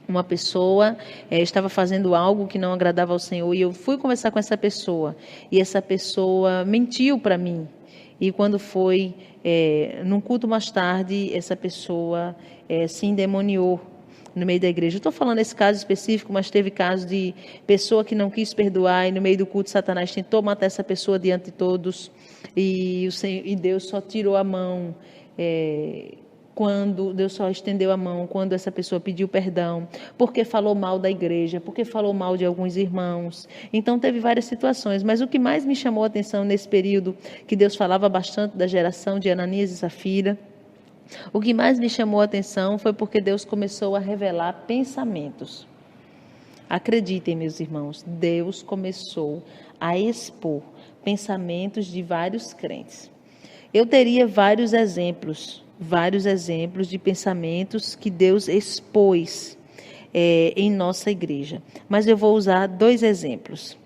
Uma pessoa estava fazendo algo que não agradava ao Senhor e eu fui conversar com essa pessoa e essa pessoa mentiu para mim. E quando foi num culto mais tarde, essa pessoa se endemoniou no meio da igreja. Eu estou falando esse caso específico, mas teve caso de pessoa que não quis perdoar e no meio do culto Satanás tentou matar essa pessoa diante de todos e Deus só tirou a mão. Quando Deus só estendeu a mão, quando essa pessoa pediu perdão, porque falou mal da igreja, porque falou mal de alguns irmãos. Então teve várias situações, mas o que mais me chamou a atenção nesse período, que Deus falava bastante da geração de Ananias e Safira, o que mais me chamou a atenção foi porque Deus começou a revelar pensamentos. Acreditem, meus irmãos, Deus começou a expor pensamentos de vários crentes. Eu teria vários exemplos de pensamentos que Deus expôs em nossa igreja. Mas eu vou usar 2 exemplos.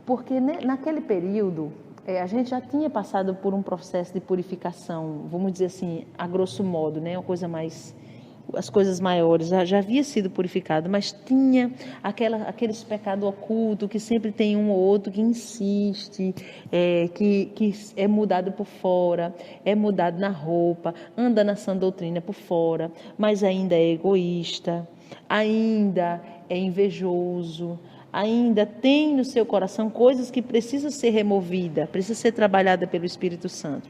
Porque naquele período, a gente já tinha passado por um processo de purificação, vamos dizer assim, a grosso modo, né? Uma coisa mais as coisas maiores, já havia sido purificado, mas tinha aqueles pecados ocultos que sempre tem um ou outro que insiste, que é mudado por fora, é mudado na roupa, anda na sã doutrina por fora, mas ainda é egoísta, ainda é invejoso, ainda tem no seu coração coisas que precisam ser removidas, precisam ser trabalhadas pelo Espírito Santo.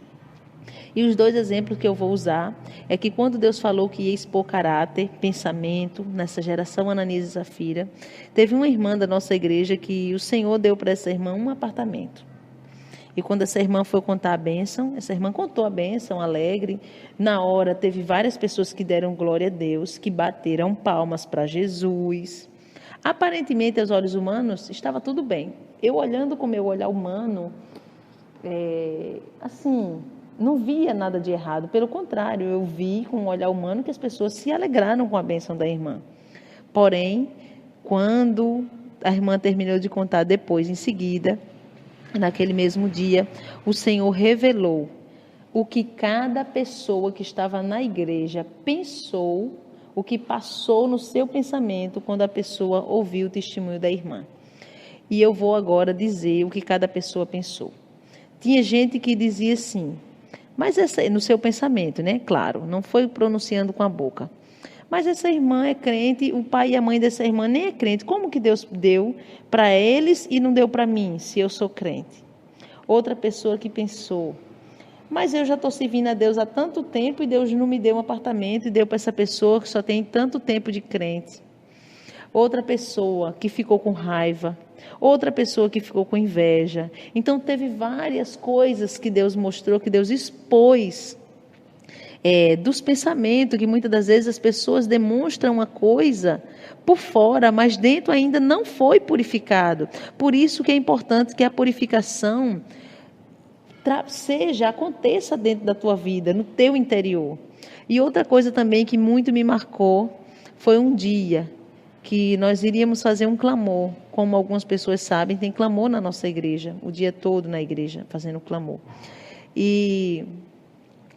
E os 2 exemplos que eu vou usar é que quando Deus falou que ia expor caráter, pensamento, nessa geração Ananias e Safira, teve uma irmã da nossa igreja que o Senhor deu para essa irmã um apartamento. E quando essa irmã foi contar a bênção, essa irmã contou a bênção, alegre. Na hora, teve várias pessoas que deram glória a Deus, que bateram palmas para Jesus. Aparentemente, aos olhos humanos, estava tudo bem. Eu olhando com o meu olhar humano, assim, não via nada de errado. Pelo contrário, eu vi com o olhar humano que as pessoas se alegraram com a bênção da irmã. Porém, quando a irmã terminou de contar depois, em seguida, naquele mesmo dia, o Senhor revelou o que cada pessoa que estava na igreja pensou, o que passou no seu pensamento quando a pessoa ouviu o testemunho da irmã. E eu vou agora dizer o que cada pessoa pensou. Tinha gente que dizia assim, mas no seu pensamento, né? Claro, não foi pronunciando com a boca. Mas essa irmã é crente, o pai e a mãe dessa irmã nem é crente. Como que Deus deu para eles e não deu para mim, se eu sou crente? Outra pessoa que pensou, mas eu já estou servindo a Deus há tanto tempo e Deus não me deu um apartamento e deu para essa pessoa que só tem tanto tempo de crente. Outra pessoa que ficou com raiva, outra pessoa que ficou com inveja. Então teve várias coisas que Deus mostrou, que Deus expôs dos pensamentos, que muitas das vezes as pessoas demonstram uma coisa por fora, mas dentro ainda não foi purificado. Por isso que é importante que a purificação aconteça dentro da tua vida, no teu interior. E outra coisa também que muito me marcou foi um dia que nós iríamos fazer um clamor. Como algumas pessoas sabem, tem clamor na nossa igreja, o dia todo na igreja, fazendo clamor. E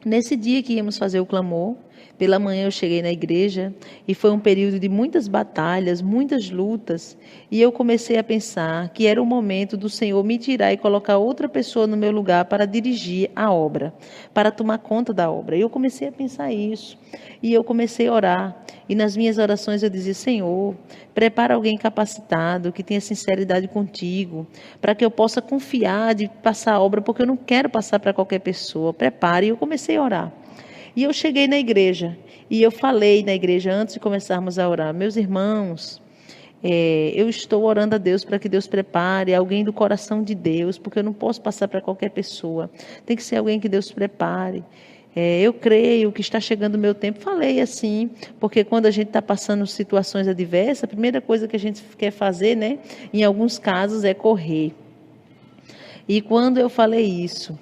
nesse dia que íamos fazer o clamor, pela manhã eu cheguei na igreja e foi um período de muitas batalhas, muitas lutas, e eu comecei a pensar que era o momento do Senhor me tirar e colocar outra pessoa no meu lugar para dirigir a obra, para tomar conta da obra. E eu comecei a pensar isso, e eu comecei a orar, e nas minhas orações eu dizia, Senhor, prepara alguém capacitado, que tenha sinceridade contigo, para que eu possa confiar de passar a obra, porque eu não quero passar para qualquer pessoa, prepare. E eu comecei a orar. E eu cheguei na igreja, e eu falei na igreja, antes de começarmos a orar, meus irmãos, eu estou orando a Deus para que Deus prepare alguém do coração de Deus, porque eu não posso passar para qualquer pessoa, tem que ser alguém que Deus prepare. Eu creio que está chegando o meu tempo. Falei assim, porque quando a gente está passando situações adversas, a primeira coisa que a gente quer fazer, né, em alguns casos, é correr. E quando eu falei isso,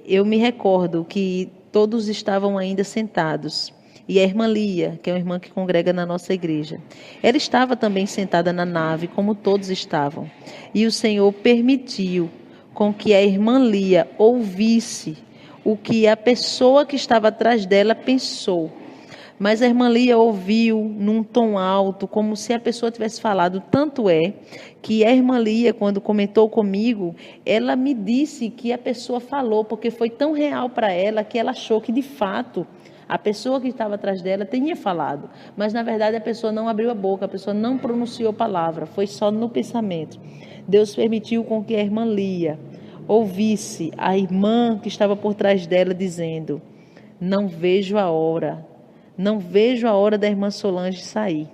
eu me recordo que todos estavam ainda sentados. E a irmã Lia, que é uma irmã que congrega na nossa igreja, ela estava também sentada na nave, como todos estavam. E o Senhor permitiu com que a irmã Lia ouvisse o que a pessoa que estava atrás dela pensou. Mas a irmã Lia ouviu num tom alto, como se a pessoa tivesse falado. Tanto é que a irmã Lia, quando comentou comigo, ela me disse que a pessoa falou, porque foi tão real para ela que ela achou que, de fato, a pessoa que estava atrás dela tinha falado. Mas, na verdade, a pessoa não abriu a boca, a pessoa não pronunciou palavra, foi só no pensamento. Deus permitiu com que a irmã Lia ouvisse a irmã que estava por trás dela dizendo, não vejo a hora da irmã Solange sair.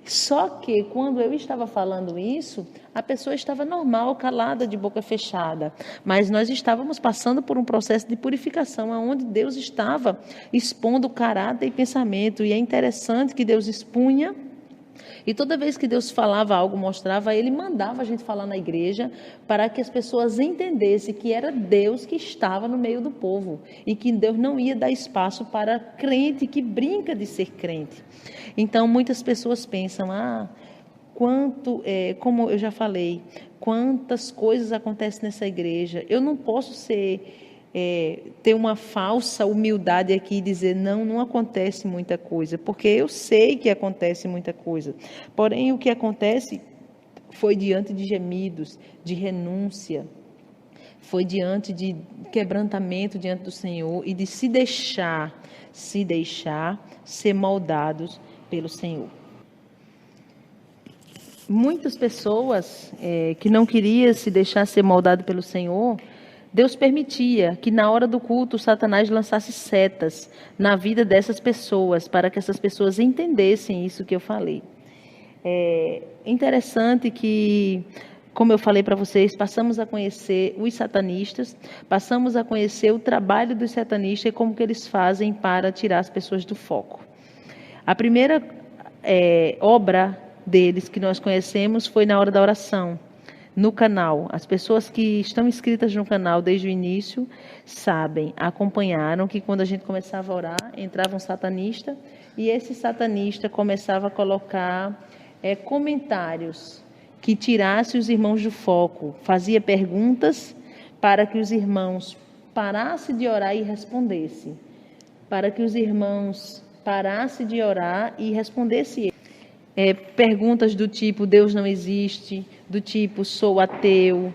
Só que quando eu estava falando isso, a pessoa estava normal, calada, de boca fechada. Mas nós estávamos passando por um processo de purificação, onde Deus estava expondo caráter e pensamento. E é interessante que Deus expunha. E toda vez que Deus falava algo, mostrava, Ele mandava a gente falar na igreja para que as pessoas entendessem que era Deus que estava no meio do povo e que Deus não ia dar espaço para crente que brinca de ser crente. Então, muitas pessoas pensam, como eu já falei, quantas coisas acontecem nessa igreja, eu não posso ser ter uma falsa humildade aqui e dizer, não acontece muita coisa, porque eu sei que acontece muita coisa. Porém, o que acontece foi diante de gemidos, de renúncia, foi diante de quebrantamento diante do Senhor e de se deixar ser moldados pelo Senhor. Muitas pessoas que não queriam se deixar ser moldado pelo Senhor, Deus permitia que na hora do culto Satanás lançasse setas na vida dessas pessoas, para que essas pessoas entendessem isso que eu falei. É interessante que, como eu falei para vocês, passamos a conhecer os satanistas, passamos a conhecer o trabalho dos satanistas e como que eles fazem para tirar as pessoas do foco. A primeira obra deles que nós conhecemos foi na hora da oração, no canal. As pessoas que estão inscritas no canal desde o início sabem, acompanharam que quando a gente começava a orar, entrava um satanista e esse satanista começava a colocar comentários que tirassem os irmãos do foco, fazia perguntas para que os irmãos parassem de orar e respondessem, para que os irmãos parassem de orar e respondessem. Perguntas do tipo, Deus não existe, do tipo, sou ateu,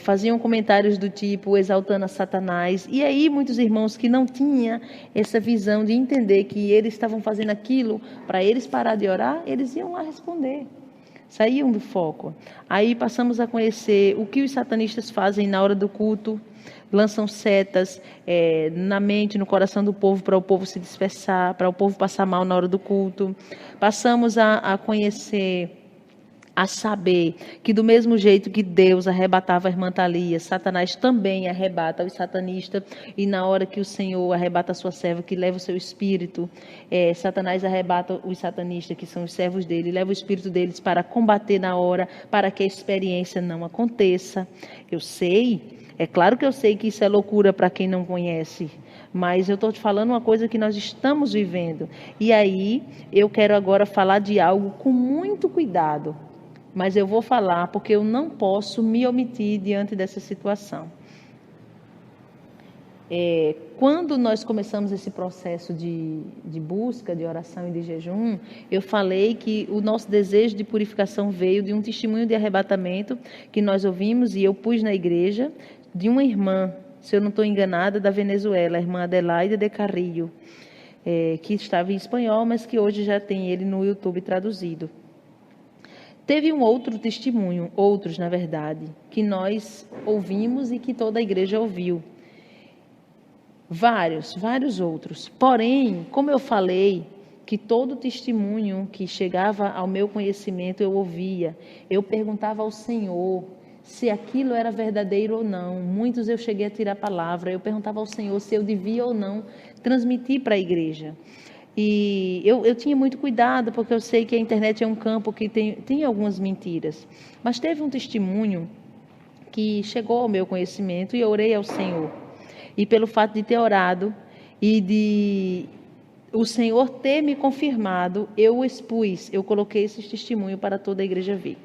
faziam comentários do tipo, exaltando a Satanás. E aí, muitos irmãos que não tinham essa visão de entender que eles estavam fazendo aquilo para eles parar de orar, eles iam lá responder, saíam do foco. Aí passamos a conhecer o que os satanistas fazem na hora do culto, lançam setas na mente, no coração do povo, para o povo se dispersar, para o povo passar mal na hora do culto. Passamos a conhecer, a saber que do mesmo jeito que Deus arrebatava a irmã Thalia, Satanás também arrebata os satanistas, e na hora que o Senhor arrebata a sua serva, que leva o seu espírito, Satanás arrebata os satanistas, que são os servos dele, leva o espírito deles para combater na hora, para que a experiência não aconteça. Eu sei, é claro que eu sei que isso é loucura para quem não conhece, mas eu estou te falando uma coisa que nós estamos vivendo. E aí, eu quero agora falar de algo com muito cuidado, mas eu vou falar porque eu não posso me omitir diante dessa situação. Quando nós começamos esse processo de busca, de oração e de jejum, eu falei que o nosso desejo de purificação veio de um testemunho de arrebatamento que nós ouvimos e eu pus na igreja, de uma irmã, se eu não estou enganada, da Venezuela, a irmã Adelaide de Carrillo, que estava em espanhol, mas que hoje já tem ele no YouTube traduzido. Teve um outro testemunho, outros na verdade, que nós ouvimos e que toda a igreja ouviu. Vários outros. Porém, como eu falei, que todo testemunho que chegava ao meu conhecimento eu ouvia, eu perguntava ao Senhor se aquilo era verdadeiro ou não. Muitos eu cheguei a tirar a palavra, eu perguntava ao Senhor se eu devia ou não transmitir para a igreja. E eu tinha muito cuidado, porque eu sei que a internet é um campo que tem algumas mentiras. Mas teve um testemunho que chegou ao meu conhecimento e eu orei ao Senhor. E pelo fato de ter orado e de o Senhor ter me confirmado, eu expus, eu coloquei esse testemunho para toda a igreja ver.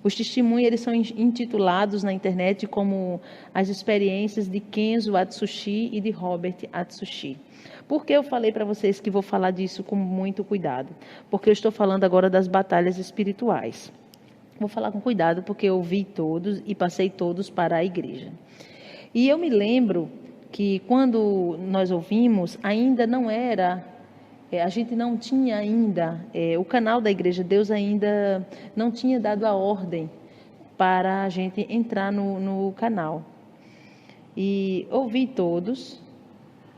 Os testemunhos eles são intitulados na internet como as experiências de Kenzo Atsushi e de Robert Atsushi. Por que eu falei para vocês que vou falar disso com muito cuidado? Porque eu estou falando agora das batalhas espirituais. Vou falar com cuidado porque eu vi todos e passei todos para a igreja. E eu me lembro que quando nós ouvimos, ainda não era... a gente não tinha ainda, o canal da Igreja Deus ainda não tinha dado a ordem para a gente entrar no canal. E ouvi todos,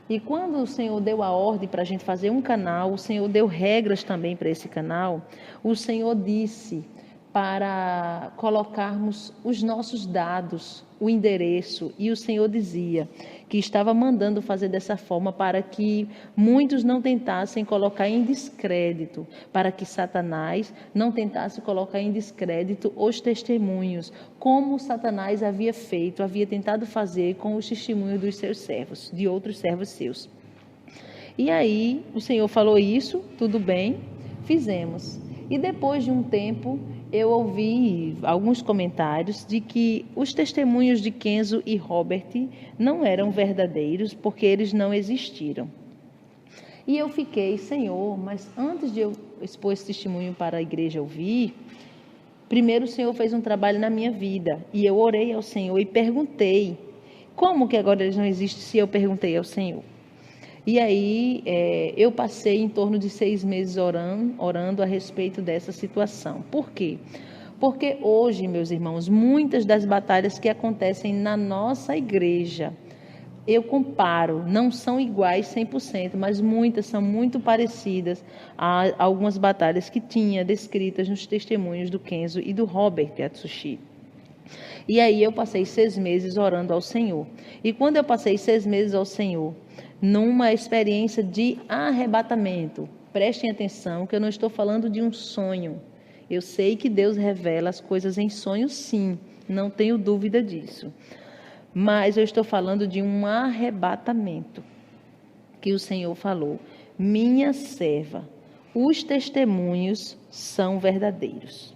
e quando o Senhor deu a ordem para a gente fazer um canal, o Senhor deu regras também para esse canal, o Senhor disse para colocarmos os nossos dados, o endereço, e o Senhor dizia que estava mandando fazer dessa forma para que muitos não tentassem colocar em descrédito, para que Satanás não tentasse colocar em descrédito os testemunhos, como Satanás havia feito, havia tentado fazer com os testemunhos dos seus servos, de outros servos seus. E aí o Senhor falou isso, tudo bem, fizemos. E depois de um tempo, eu ouvi alguns comentários de que os testemunhos de Kenzo e Robert não eram verdadeiros porque eles não existiram. E eu fiquei, Senhor, mas antes de eu expor esse testemunho para a igreja ouvir, primeiro o Senhor fez um trabalho na minha vida e eu orei ao Senhor e perguntei, como que agora eles não existem se eu perguntei ao Senhor? E aí eu passei em torno de 6 meses orando a respeito dessa situação. Por quê? Porque hoje, meus irmãos, muitas das batalhas que acontecem na nossa igreja, eu comparo, não são iguais 100%, mas muitas são muito parecidas a algumas batalhas que tinha descritas nos testemunhos do Kenzo e do Robert Atsushi. E aí eu passei 6 meses orando ao Senhor. E quando eu passei 6 meses ao Senhor, numa experiência de arrebatamento, prestem atenção que eu não estou falando de um sonho. Eu sei que Deus revela as coisas em sonhos, sim, não tenho dúvida disso. Mas eu estou falando de um arrebatamento que o Senhor falou. Minha serva, os testemunhos são verdadeiros.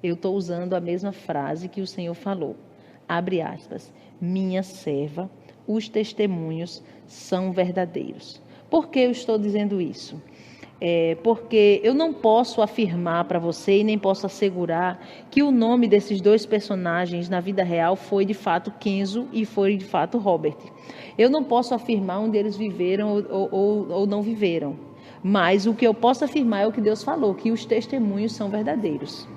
Eu estou usando a mesma frase que o Senhor falou. Abre aspas. Minha serva, os testemunhos são verdadeiros. Por que eu estou dizendo isso? Porque eu não posso afirmar para você e nem posso assegurar que o nome desses dois personagens na vida real foi de fato Kenzo e foi de fato Robert. Eu não posso afirmar onde eles viveram ou não viveram, mas o que eu posso afirmar é o que Deus falou, que os testemunhos são verdadeiros.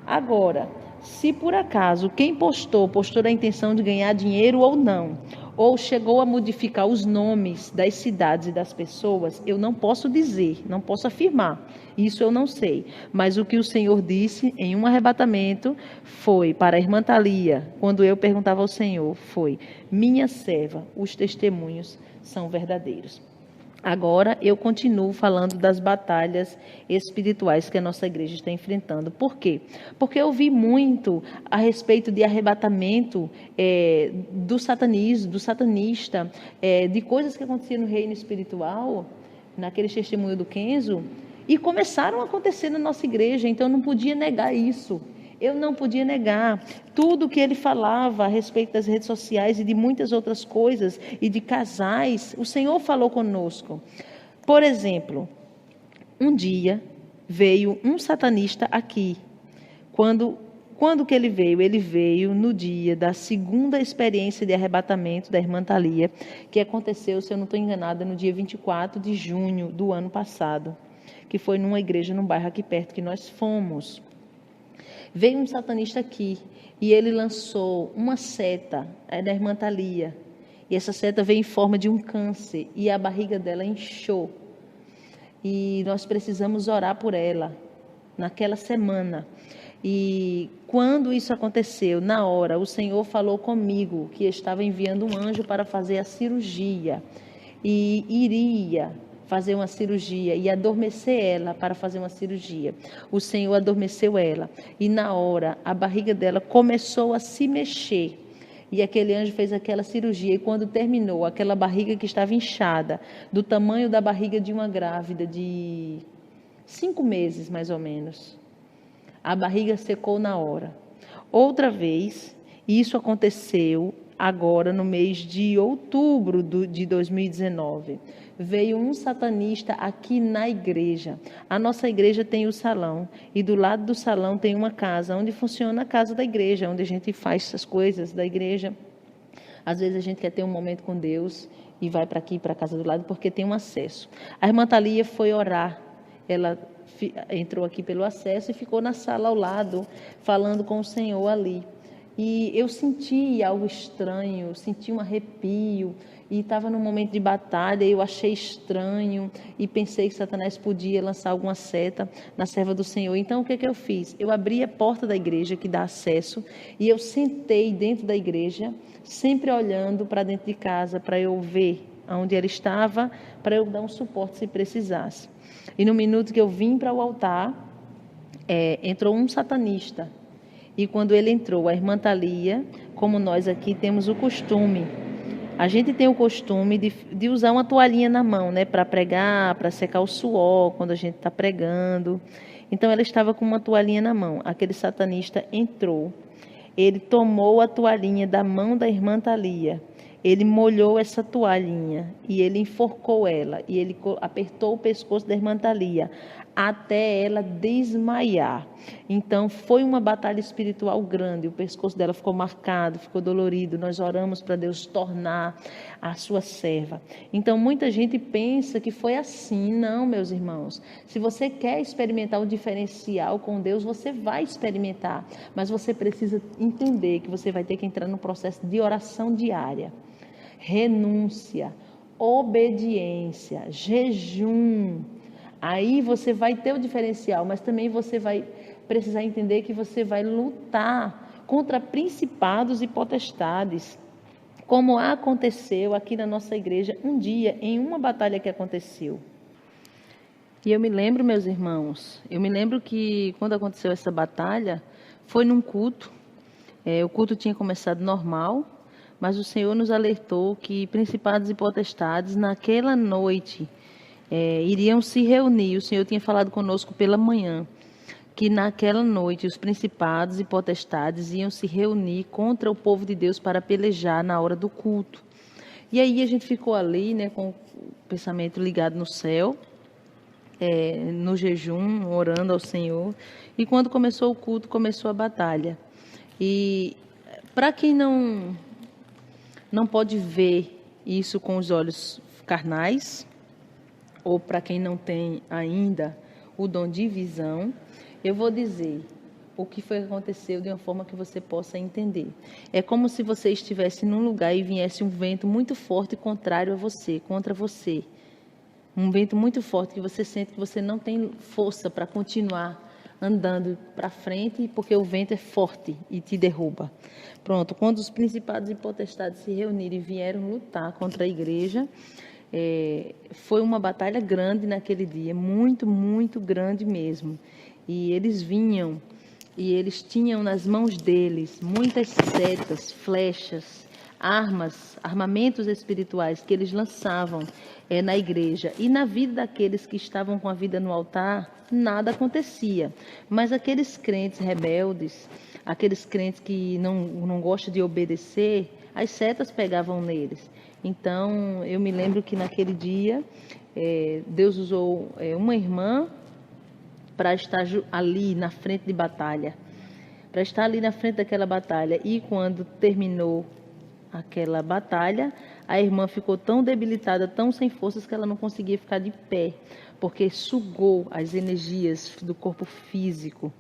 Agora, se por acaso quem postou a intenção de ganhar dinheiro ou não, ou chegou a modificar os nomes das cidades e das pessoas, eu não posso dizer, não posso afirmar. Isso eu não sei. Mas o que o Senhor disse em um arrebatamento foi para a irmã Thalia, quando eu perguntava ao Senhor, foi: minha serva, os testemunhos são verdadeiros. Agora eu continuo falando das batalhas espirituais que a nossa igreja está enfrentando. Por quê? Porque eu ouvi muito a respeito de arrebatamento do satanismo, do satanista, de coisas que aconteciam no reino espiritual, naquele testemunho do Kenzo, e começaram a acontecer na nossa igreja, então eu não podia negar isso. Eu não podia negar tudo o que ele falava a respeito das redes sociais e de muitas outras coisas, e de casais. O Senhor falou conosco. Por exemplo, um dia veio um satanista aqui. Quando que ele veio? Ele veio no dia da segunda experiência de arrebatamento da irmã Thalia, que aconteceu, se eu não estou enganada, no dia 24 de junho do ano passado, que foi numa igreja, num bairro aqui perto, que nós fomos. Veio um satanista aqui e ele lançou uma seta da irmã Thalia. E essa seta veio em forma de um câncer e a barriga dela inchou. E nós precisamos orar por ela naquela semana. E quando isso aconteceu, na hora, o Senhor falou comigo que estava enviando um anjo para fazer a cirurgia. E iria fazer uma cirurgia e adormecer ela para fazer uma cirurgia. O Senhor adormeceu ela e na hora a barriga dela começou a se mexer e aquele anjo fez aquela cirurgia e quando terminou, aquela barriga que estava inchada, do tamanho da barriga de uma grávida de 5 meses mais ou menos, a barriga secou na hora. Outra vez, isso aconteceu agora no mês de outubro de 2019, veio um satanista aqui na igreja. A nossa igreja tem o salão e do lado do salão tem uma casa, onde funciona a casa da igreja, onde a gente faz as coisas da igreja. Às vezes a gente quer ter um momento com Deus e vai para aqui, para a casa do lado, porque tem um acesso. A irmã Thalia foi orar, ela entrou aqui pelo acesso e ficou na sala ao lado, falando com o Senhor ali. E eu senti algo estranho, senti um arrepio, e estava num momento de batalha, e eu achei estranho, e pensei que Satanás podia lançar alguma seta na serva do Senhor. Então, o que eu fiz? Eu abri a porta da igreja, que dá acesso, e eu sentei dentro da igreja, sempre olhando para dentro de casa, para eu ver onde ela estava, para eu dar um suporte se precisasse. E no minuto que eu vim para o altar, entrou um satanista. E quando ele entrou, a irmã Thalia, como nós aqui temos o costume, a gente tem o costume de usar uma toalhinha na mão, né, para pregar, para secar o suor quando a gente está pregando. Então ela estava com uma toalhinha na mão. Aquele satanista entrou. Ele tomou a toalhinha da mão da irmã Thalia. Ele molhou essa toalhinha e ele enforcou ela. E ele apertou o pescoço da irmã Thalia até ela desmaiar. Então foi uma batalha espiritual grande. O pescoço dela ficou marcado, ficou dolorido. Nós oramos para Deus tornar a sua serva. Então muita gente pensa que foi assim. Não, meus irmãos. Se você quer experimentar o diferencial com Deus, você vai experimentar. Mas você precisa entender que você vai ter que entrar no processo de oração diária. Renúncia, obediência, jejum. Aí você vai ter o diferencial, mas também você vai precisar entender que você vai lutar contra principados e potestades, como aconteceu aqui na nossa igreja um dia, em uma batalha que aconteceu. E eu me lembro, meus irmãos, que quando aconteceu essa batalha, foi num culto. O culto tinha começado normal, mas o Senhor nos alertou que principados e potestades naquela noite iriam se reunir. O Senhor tinha falado conosco pela manhã que naquela noite os principados e potestades iam se reunir contra o povo de Deus para pelejar na hora do culto. E aí a gente ficou ali, com o pensamento ligado no céu, no jejum, orando ao Senhor. E quando começou o culto, começou a batalha. E para quem não pode ver isso com os olhos carnais, ou para quem não tem ainda o dom de visão, eu vou dizer o que foi que aconteceu de uma forma que você possa entender. É como se você estivesse num lugar e viesse um vento muito forte contrário a você, contra você. Um vento muito forte que você sente que você não tem força para continuar andando para frente, porque o vento é forte e te derruba. Pronto, quando os principados e potestades se reuniram e vieram lutar contra a igreja, foi uma batalha grande naquele dia, muito, muito grande mesmo. E eles vinham e eles tinham nas mãos deles muitas setas, flechas, armamentos espirituais que eles lançavam na igreja. E na vida daqueles que estavam com a vida no altar, nada acontecia. Mas aqueles crentes rebeldes, aqueles crentes que não gostam de obedecer, as setas pegavam neles. Então, eu me lembro que naquele dia, Deus usou uma irmã para estar ali na frente de batalha, para estar ali na frente daquela batalha. E quando terminou aquela batalha, a irmã ficou tão debilitada, tão sem forças, que ela não conseguia ficar de pé, porque sugou as energias do corpo físico,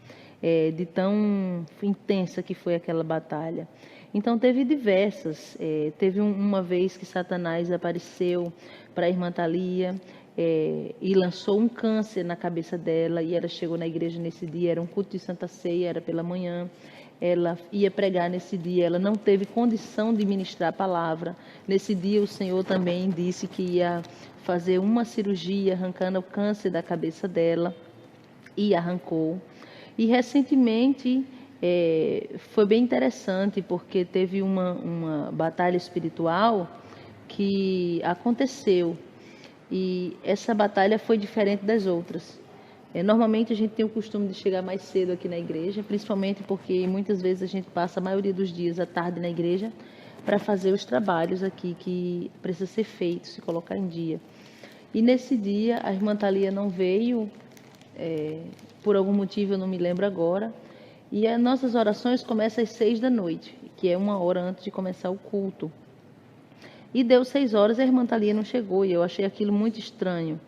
de tão intensa que foi aquela batalha. Então teve diversas, teve uma vez que Satanás apareceu para a irmã Thalia e lançou um câncer na cabeça dela, e ela chegou na igreja nesse dia, era um culto de Santa Ceia, era pela manhã, ela ia pregar nesse dia, ela não teve condição de ministrar a palavra. Nesse dia o Senhor também disse que ia fazer uma cirurgia arrancando o câncer da cabeça dela, e arrancou. E recentemente foi bem interessante, porque teve uma batalha espiritual que aconteceu, e essa batalha foi diferente das outras. Normalmente a gente tem o costume de chegar mais cedo aqui na igreja, principalmente porque muitas vezes a gente passa a maioria dos dias à tarde na igreja para fazer os trabalhos aqui que precisa ser feito, se colocar em dia. E nesse dia a irmã Thalia não veio, por algum motivo eu não me lembro agora, e as nossas orações começam às 6 da noite, que é 1 hora antes de começar o culto. E deu 6 horas e a irmã Thalia não chegou, e eu achei aquilo muito estranho.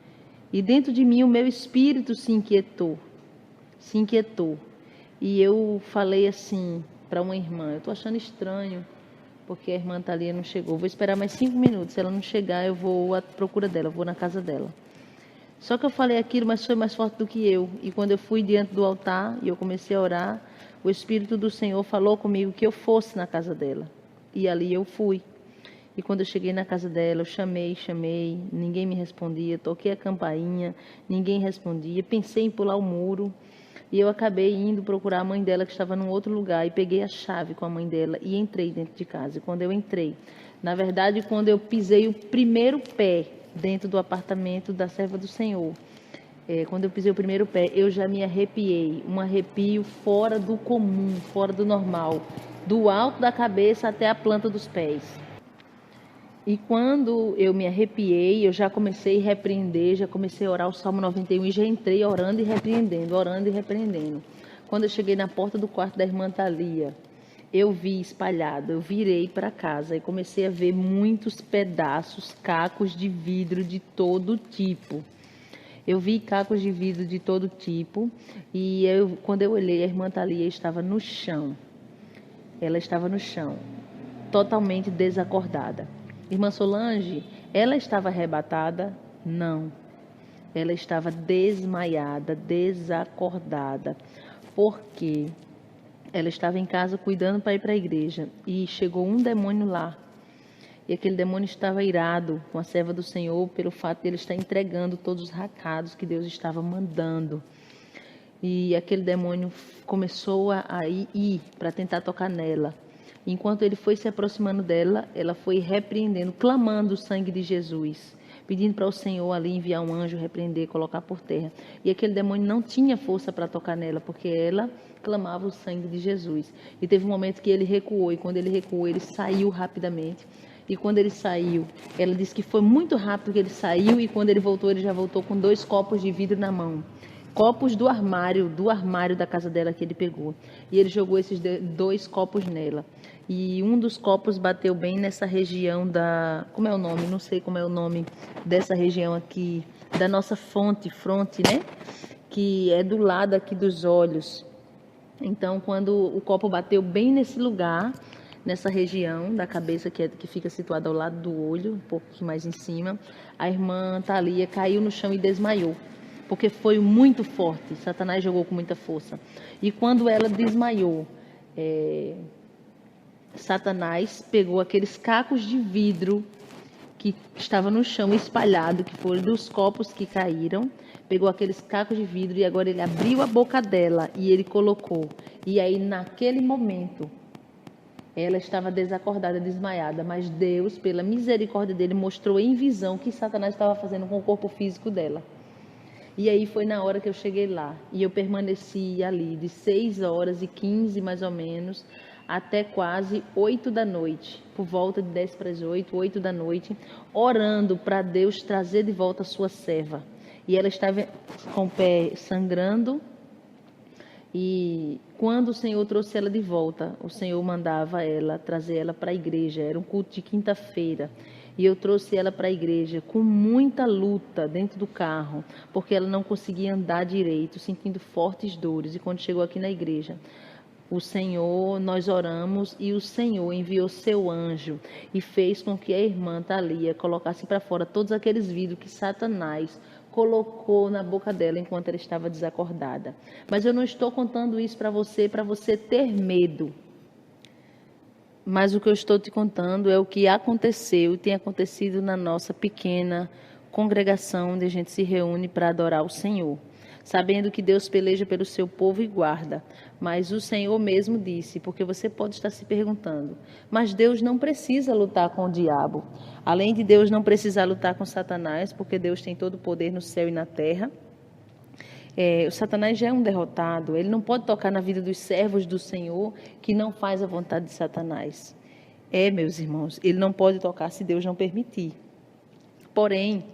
E dentro de mim o meu espírito se inquietou. E eu falei assim para uma irmã: eu estou achando estranho, porque a irmã Thalia não chegou. Vou esperar mais 5 minutos, se ela não chegar eu vou à procura dela, vou na casa dela. Só que eu falei aquilo, mas foi mais forte do que eu. E quando eu fui diante do altar e eu comecei a orar, o Espírito do Senhor falou comigo que eu fosse na casa dela. E ali eu fui. E quando eu cheguei na casa dela, eu chamei, ninguém me respondia, toquei a campainha, ninguém respondia, pensei em pular o muro, e eu acabei indo procurar a mãe dela, que estava num outro lugar, e peguei a chave com a mãe dela e entrei dentro de casa. E quando eu entrei, na verdade, quando eu pisei o primeiro pé dentro do apartamento da serva do Senhor, quando eu pisei o primeiro pé, eu já me arrepiei. Um arrepio fora do comum, fora do normal. Do alto da cabeça até a planta dos pés. E quando eu me arrepiei, eu já comecei a repreender, já comecei a orar o Salmo 91 e já entrei orando e repreendendo, orando e repreendendo. Quando eu cheguei na porta do quarto da irmã Thalia, eu vi espalhado, eu virei para casa e comecei a ver muitos pedaços, cacos de vidro de todo tipo. Eu vi cacos de vidro de todo tipo e quando eu olhei, a irmã Thalia estava no chão. Ela estava no chão, totalmente desacordada. Irmã Solange, ela estava arrebatada? Não. Ela estava desmaiada, desacordada. Porque ela estava em casa cuidando para ir para a igreja e chegou um demônio lá. E aquele demônio estava irado com a serva do Senhor pelo fato de ele estar entregando todos os recados que Deus estava mandando. E aquele demônio começou a ir para tentar tocar nela. Enquanto ele foi se aproximando dela, ela foi repreendendo, clamando o sangue de Jesus, pedindo para o Senhor ali enviar um anjo, repreender, colocar por terra. E aquele demônio não tinha força para tocar nela, porque ela clamava o sangue de Jesus. E teve um momento que ele recuou, e quando ele recuou, ele saiu rapidamente. E quando ele saiu, ela disse que foi muito rápido que ele saiu, e quando ele já voltou com 2 copos de vidro na mão. Copos do armário da casa dela que ele pegou. E ele jogou esses 2 copos nela. E um dos copos bateu bem nessa região da... Como é o nome? Não sei como é o nome dessa região aqui, da nossa fronte, né? Que é do lado aqui dos olhos. Então, quando o copo bateu bem nesse lugar, nessa região da cabeça que fica situada ao lado do olho, um pouco mais em cima, a irmã Thalia caiu no chão e desmaiou. Porque foi muito forte, Satanás jogou com muita força. E quando ela desmaiou, Satanás pegou aqueles cacos de vidro que estavam no chão espalhado, que foram dos copos que caíram, pegou aqueles cacos de vidro e agora ele abriu a boca dela e ele colocou. E aí, naquele momento, ela estava desacordada, desmaiada, mas Deus, pela misericórdia dele, mostrou em visão o que Satanás estava fazendo com o corpo físico dela. E aí foi na hora que eu cheguei lá. E eu permaneci ali de 6h15 mais ou menos, até quase 8 da noite. Por volta de 10 para as 8 da noite, orando para Deus trazer de volta a sua serva. E ela estava com o pé sangrando. E quando o Senhor trouxe ela de volta, o Senhor mandava ela, trazer ela para a igreja. Era um culto de quinta-feira. E eu trouxe ela para a igreja com muita luta dentro do carro, porque ela não conseguia andar direito, sentindo fortes dores. E quando chegou aqui na igreja, nós oramos e o Senhor enviou seu anjo e fez com que a irmã Thalia colocasse para fora todos aqueles vidros que Satanás colocou na boca dela enquanto ela estava desacordada. Mas eu não estou contando isso para você ter medo. Mas o que eu estou te contando é o que aconteceu e tem acontecido na nossa pequena congregação, onde a gente se reúne para adorar o Senhor, sabendo que Deus peleja pelo seu povo e guarda. Mas o Senhor mesmo disse, porque você pode estar se perguntando, mas Deus não precisa lutar com o diabo. Além de Deus não precisar lutar com Satanás, porque Deus tem todo o poder no céu e na terra, o Satanás já é um derrotado, ele não pode tocar na vida dos servos do Senhor que não faz a vontade de Satanás. Meus irmãos, ele não pode tocar se Deus não permitir. Porém,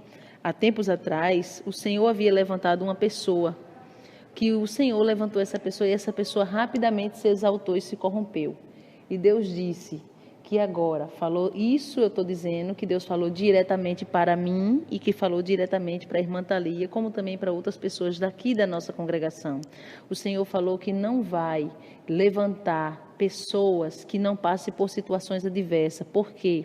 há tempos atrás, o Senhor havia levantado uma pessoa, que o Senhor levantou essa pessoa e essa pessoa rapidamente se exaltou e se corrompeu. E Deus disse que agora falou, isso eu estou dizendo, que Deus falou diretamente para mim e que falou diretamente para a irmã Thalia, como também para outras pessoas daqui da nossa congregação. O Senhor falou que não vai levantar pessoas que não passem por situações adversas. Por quê?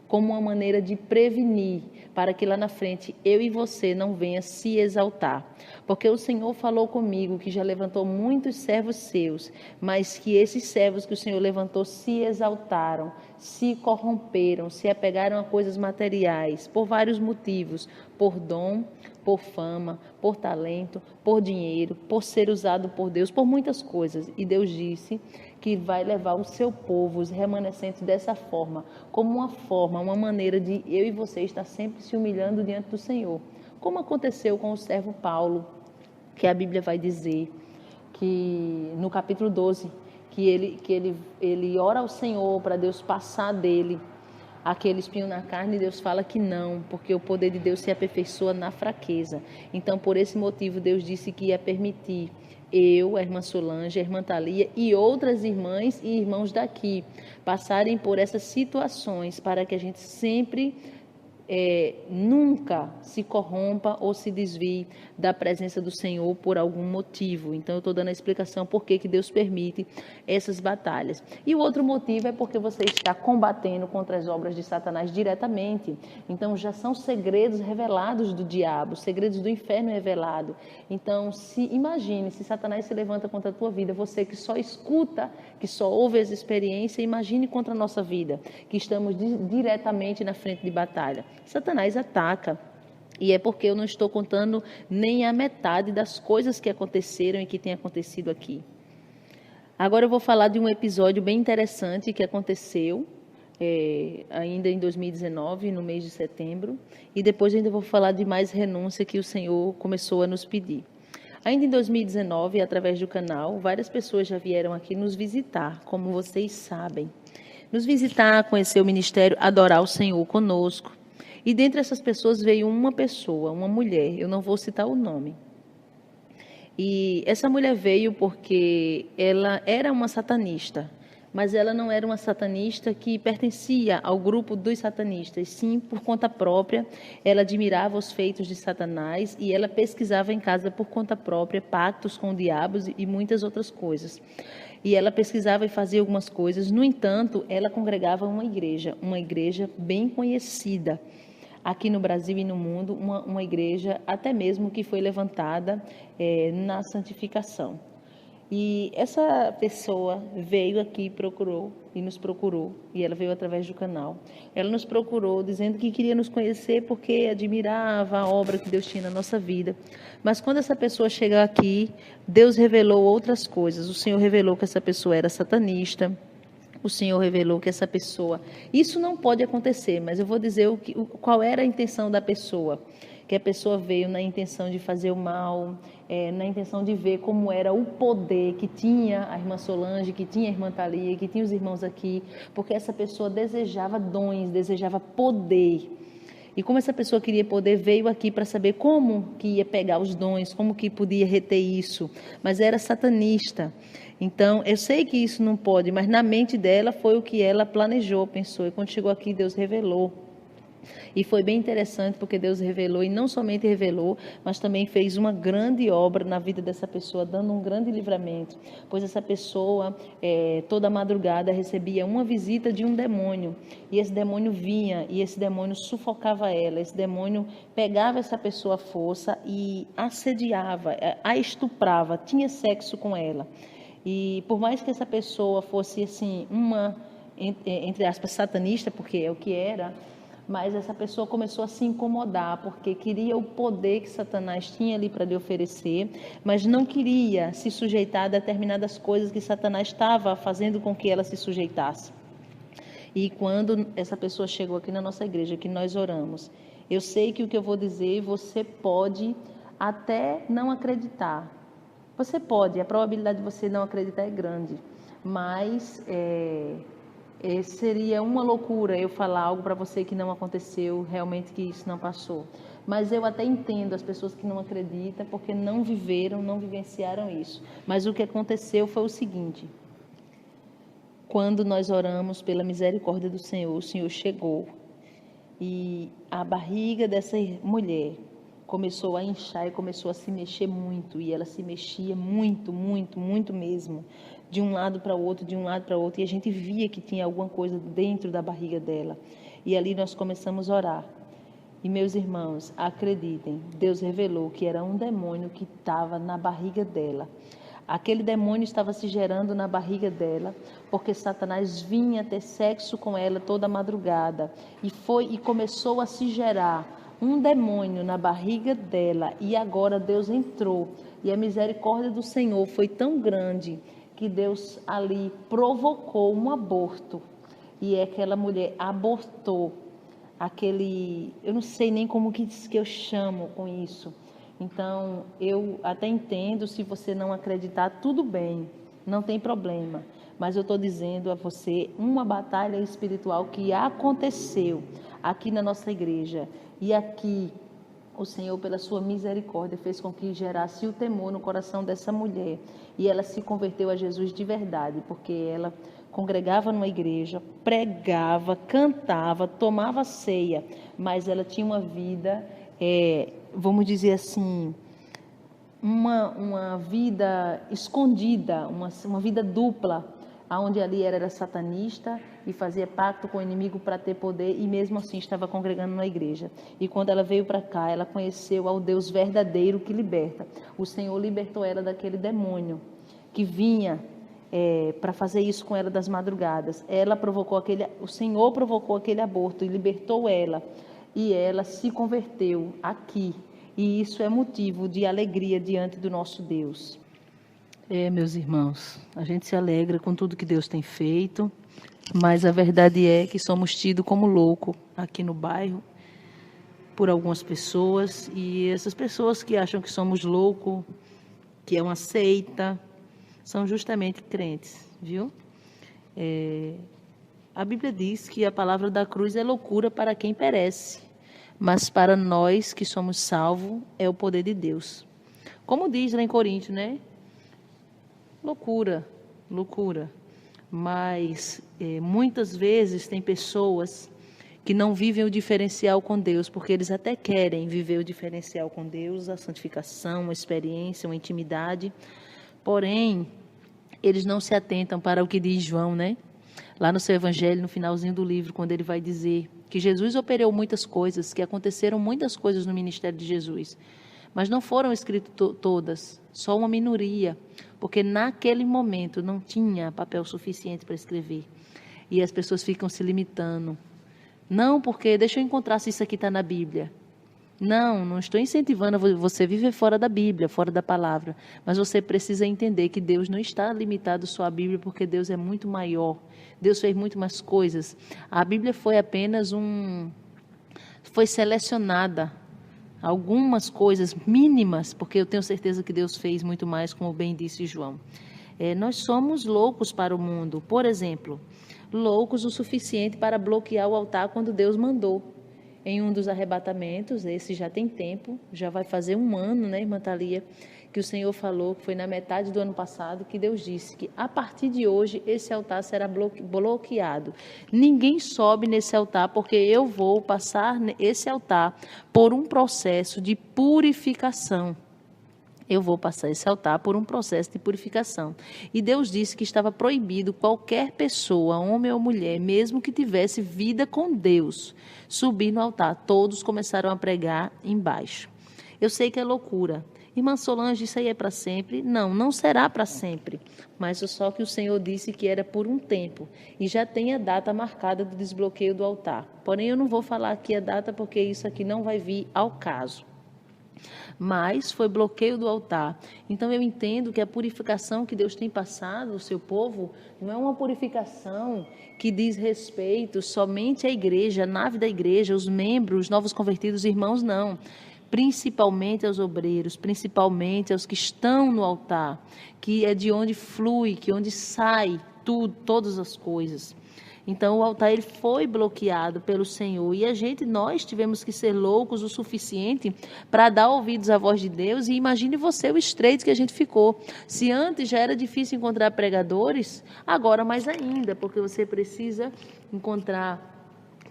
Como uma maneira de prevenir, para que lá na frente eu e você não venha se exaltar. Porque o Senhor falou comigo que já levantou muitos servos seus, mas que esses servos que o Senhor levantou se exaltaram, se corromperam, se apegaram a coisas materiais, por vários motivos, por dom, por fama, por talento, por dinheiro, por ser usado por Deus, por muitas coisas. E Deus disse que vai levar o seu povo, os remanescentes, dessa forma, como uma maneira de eu e você estar sempre se humilhando diante do Senhor, como aconteceu com o servo Paulo, que a Bíblia vai dizer que no capítulo 12, que ele ora ao Senhor para Deus passar dele aquele espinho na carne, e Deus fala que não, porque o poder de Deus se aperfeiçoa na fraqueza. Então, por esse motivo, Deus disse que ia permitir eu, a irmã Solange, a irmã Thalia e outras irmãs e irmãos daqui passarem por essas situações para que a gente sempre nunca se corrompa ou se desvie da presença do Senhor por algum motivo. Então, eu estou dando a explicação por que Deus permite essas batalhas. E o outro motivo é porque você está combatendo contra as obras de Satanás diretamente. Então, já são segredos revelados do diabo, segredos do inferno revelado. Então, imagine, se Satanás se levanta contra a tua vida, você que só escuta, que só ouve as experiências, imagine contra a nossa vida, que estamos diretamente na frente de batalha. Satanás ataca, e é porque eu não estou contando nem a metade das coisas que aconteceram e que tem acontecido aqui. Agora eu vou falar de um episódio bem interessante que aconteceu ainda em 2019, no mês de setembro, e depois ainda vou falar de mais renúncia que o Senhor começou a nos pedir. Ainda em 2019, através do canal, várias pessoas já vieram aqui nos visitar, como vocês sabem. Nos visitar, conhecer o ministério, adorar o Senhor conosco. E dentre essas pessoas veio uma pessoa, uma mulher, eu não vou citar o nome. E essa mulher veio porque ela era uma satanista, mas ela não era uma satanista que pertencia ao grupo dos satanistas, sim, por conta própria, ela admirava os feitos de Satanás e ela pesquisava em casa por conta própria pactos com diabos e muitas outras coisas. E ela pesquisava e fazia algumas coisas, no entanto, ela congregava uma igreja bem conhecida aqui no Brasil e no mundo, uma igreja até mesmo que foi levantada na santificação. E essa pessoa veio aqui, nos procurou, e ela veio através do canal. Ela nos procurou dizendo que queria nos conhecer porque admirava a obra que Deus tinha na nossa vida. Mas quando essa pessoa chega aqui, Deus revelou outras coisas. O Senhor revelou que essa pessoa era satanista. O Senhor revelou que essa pessoa... Isso não pode acontecer, mas eu vou dizer qual era a intenção da pessoa. Que a pessoa veio na intenção de fazer o mal, na intenção de ver como era o poder que tinha a irmã Solange, que tinha a irmã Thalia, que tinha os irmãos aqui, porque essa pessoa desejava dons, desejava poder. E como essa pessoa queria poder, veio aqui para saber como que ia pegar os dons, como que podia reter isso, mas era satanista. Então, eu sei que isso não pode, mas na mente dela foi o que ela planejou, pensou, e quando chegou aqui, Deus revelou. E foi bem interessante porque Deus revelou, e não somente revelou, mas também fez uma grande obra na vida dessa pessoa, dando um grande livramento. Pois essa pessoa, toda madrugada, recebia uma visita de um demônio. E esse demônio vinha, e esse demônio sufocava ela. Esse demônio pegava essa pessoa à força e assediava, a estuprava, tinha sexo com ela. E por mais que essa pessoa fosse, assim, uma, entre aspas, satanista, porque é o que era... Mas essa pessoa começou a se incomodar, porque queria o poder que Satanás tinha ali para lhe oferecer, mas não queria se sujeitar a determinadas coisas que Satanás estava fazendo com que ela se sujeitasse. E quando essa pessoa chegou aqui na nossa igreja, que nós oramos, eu sei que o que eu vou dizer, você pode até não acreditar. Você pode, a probabilidade de você não acreditar é grande, mas... seria uma loucura eu falar algo para você que não aconteceu, realmente que isso não passou. Mas eu até entendo as pessoas que não acreditam, porque não viveram, não vivenciaram isso. Mas o que aconteceu foi o seguinte: quando nós oramos pela misericórdia do Senhor, o Senhor chegou e a barriga dessa mulher começou a inchar e começou a se mexer muito, e ela se mexia muito, muito, muito mesmo, de um lado para o outro, de um lado para o outro, e a gente via que tinha alguma coisa dentro da barriga dela. E ali nós começamos a orar. E meus irmãos, acreditem, Deus revelou que era um demônio que estava na barriga dela. Aquele demônio estava se gerando na barriga dela, porque Satanás vinha ter sexo com ela toda madrugada, e começou a se gerar um demônio na barriga dela, e agora Deus entrou, e a misericórdia do Senhor foi tão grande, que Deus ali provocou um aborto, e aquela mulher abortou. eu não sei nem como que eu chamo com isso. Então, eu até entendo, se você não acreditar, tudo bem, não tem problema. Mas eu estou dizendo a você uma batalha espiritual que aconteceu aqui na nossa igreja. E aqui, o Senhor, pela sua misericórdia, fez com que gerasse o temor no coração dessa mulher. E ela se converteu a Jesus de verdade, porque ela congregava numa igreja, pregava, cantava, tomava ceia, mas ela tinha uma vida, vamos dizer assim, uma vida escondida, uma vida dupla, onde ali era satanista e fazia pacto com o inimigo para ter poder, e mesmo assim estava congregando na igreja. E quando ela veio para cá, ela conheceu ao Deus verdadeiro que liberta. O Senhor libertou ela daquele demônio que vinha para fazer isso com ela das madrugadas. O Senhor provocou aquele aborto e libertou ela. E ela se converteu aqui. E isso é motivo de alegria diante do nosso Deus. Meus irmãos, a gente se alegra com tudo que Deus tem feito, mas a verdade é que somos tidos como louco aqui no bairro por algumas pessoas, e essas pessoas que acham que somos loucos, que é uma seita, são justamente crentes, viu? A Bíblia diz que a palavra da cruz é loucura para quem perece, mas para nós que somos salvos é o poder de Deus. Como diz lá em Coríntios, né? Loucura, loucura. Mas muitas vezes tem pessoas que não vivem o diferencial com Deus, porque eles até querem viver o diferencial com Deus, a santificação, uma experiência, uma intimidade, porém, eles não se atentam para o que diz João, né? Lá no seu evangelho, no finalzinho do livro, quando ele vai dizer que Jesus operou muitas coisas, que aconteceram muitas coisas no ministério de Jesus, mas não foram escritas todas, só uma minoria, porque naquele momento não tinha papel suficiente para escrever. E as pessoas ficam se limitando. Não, porque deixa eu encontrar se isso aqui está na Bíblia. Não estou incentivando você a viver fora da Bíblia, fora da palavra. Mas você precisa entender que Deus não está limitado só à Bíblia, porque Deus é muito maior. Deus fez muito mais coisas. A Bíblia foi apenas foi selecionada. Algumas coisas mínimas, porque eu tenho certeza que Deus fez muito mais, como bem disse João. Nós somos loucos para o mundo. Por exemplo, loucos o suficiente para bloquear o altar quando Deus mandou. Em um dos arrebatamentos, esse já tem tempo, já vai fazer 1 ano, né, irmã Thalia, que o Senhor falou, que foi na metade do ano passado, que Deus disse que a partir de hoje esse altar será bloqueado. Ninguém sobe nesse altar, porque eu vou passar esse altar por um processo de purificação. Eu vou passar esse altar por um processo de purificação. E Deus disse que estava proibido qualquer pessoa, homem ou mulher, mesmo que tivesse vida com Deus, subir no altar. Todos começaram a pregar embaixo. Eu sei que é loucura. Irmã Solange, isso aí é para sempre? Não será para sempre. Mas só que o Senhor disse que era por um tempo. E já tem a data marcada do desbloqueio do altar. Porém, eu não vou falar aqui a data, porque isso aqui não vai vir ao caso. Mas foi bloqueio do altar. Então eu entendo que a purificação que Deus tem passado ao seu povo não é uma purificação que diz respeito somente à igreja, à nave da igreja, os membros, os novos convertidos, irmãos, não. Principalmente aos obreiros, principalmente aos que estão no altar, que é de onde flui, que onde sai tudo, todas as coisas. Então o altar ele foi bloqueado pelo Senhor, e nós tivemos que ser loucos o suficiente para dar ouvidos à voz de Deus. E imagine você o estreito que a gente ficou. Se antes já era difícil encontrar pregadores, agora mais ainda, porque você precisa encontrar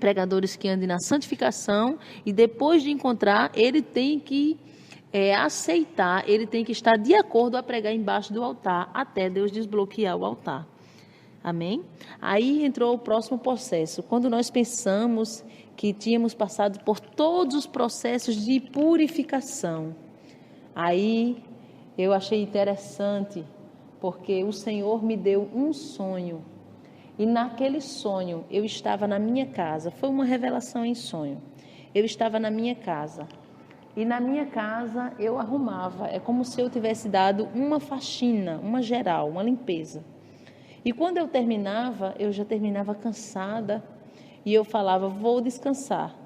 pregadores que andem na santificação, e depois de encontrar, ele tem que aceitar, ele tem que estar de acordo a pregar embaixo do altar, até Deus desbloquear o altar. Amém? Aí entrou o próximo processo. Quando nós pensamos que tínhamos passado por todos os processos de purificação, aí eu achei interessante, porque o Senhor me deu um sonho. E naquele sonho, eu estava na minha casa. Foi uma revelação em sonho. Eu estava na minha casa. E na minha casa eu arrumava. É como se eu tivesse dado uma faxina, uma geral, uma limpeza. E quando eu terminava, eu já terminava cansada. E eu falava, vou descansar.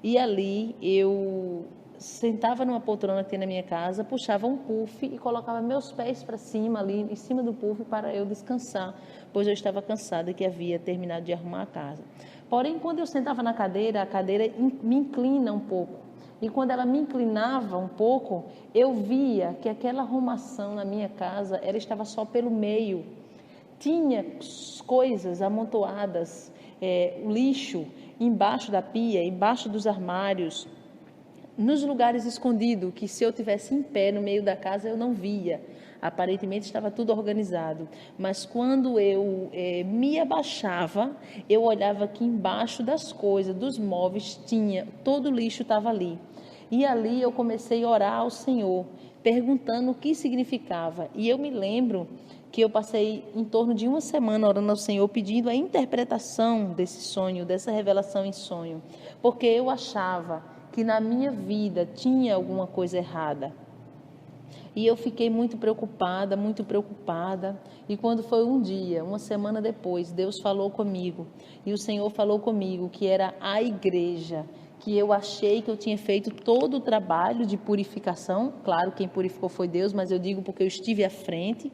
E ali eu sentava numa poltrona que tem na minha casa, puxava um puff e colocava meus pés para cima ali, em cima do puff, para eu descansar, pois eu estava cansada que havia terminado de arrumar a casa. Porém, quando eu sentava na cadeira, a cadeira me inclina um pouco. E quando ela me inclinava um pouco, eu via que aquela arrumação na minha casa, ela estava só pelo meio. Tinha coisas amontoadas, lixo embaixo da pia, embaixo dos armários, nos lugares escondidos, que se eu tivesse em pé no meio da casa eu não via. Aparentemente estava tudo organizado, mas quando eu me abaixava, eu olhava que embaixo das coisas, dos móveis, todo o lixo estava ali. E ali eu comecei a orar ao Senhor, perguntando o que significava. E eu me lembro que eu passei em torno de uma semana orando ao Senhor, pedindo a interpretação desse sonho, dessa revelação em sonho, porque eu achava que na minha vida tinha alguma coisa errada. E eu fiquei muito preocupada, e quando foi um dia, uma semana depois, Deus falou comigo, e o Senhor falou comigo que era a igreja, que eu achei que eu tinha feito todo o trabalho de purificação, claro, quem purificou foi Deus, mas eu digo porque eu estive à frente,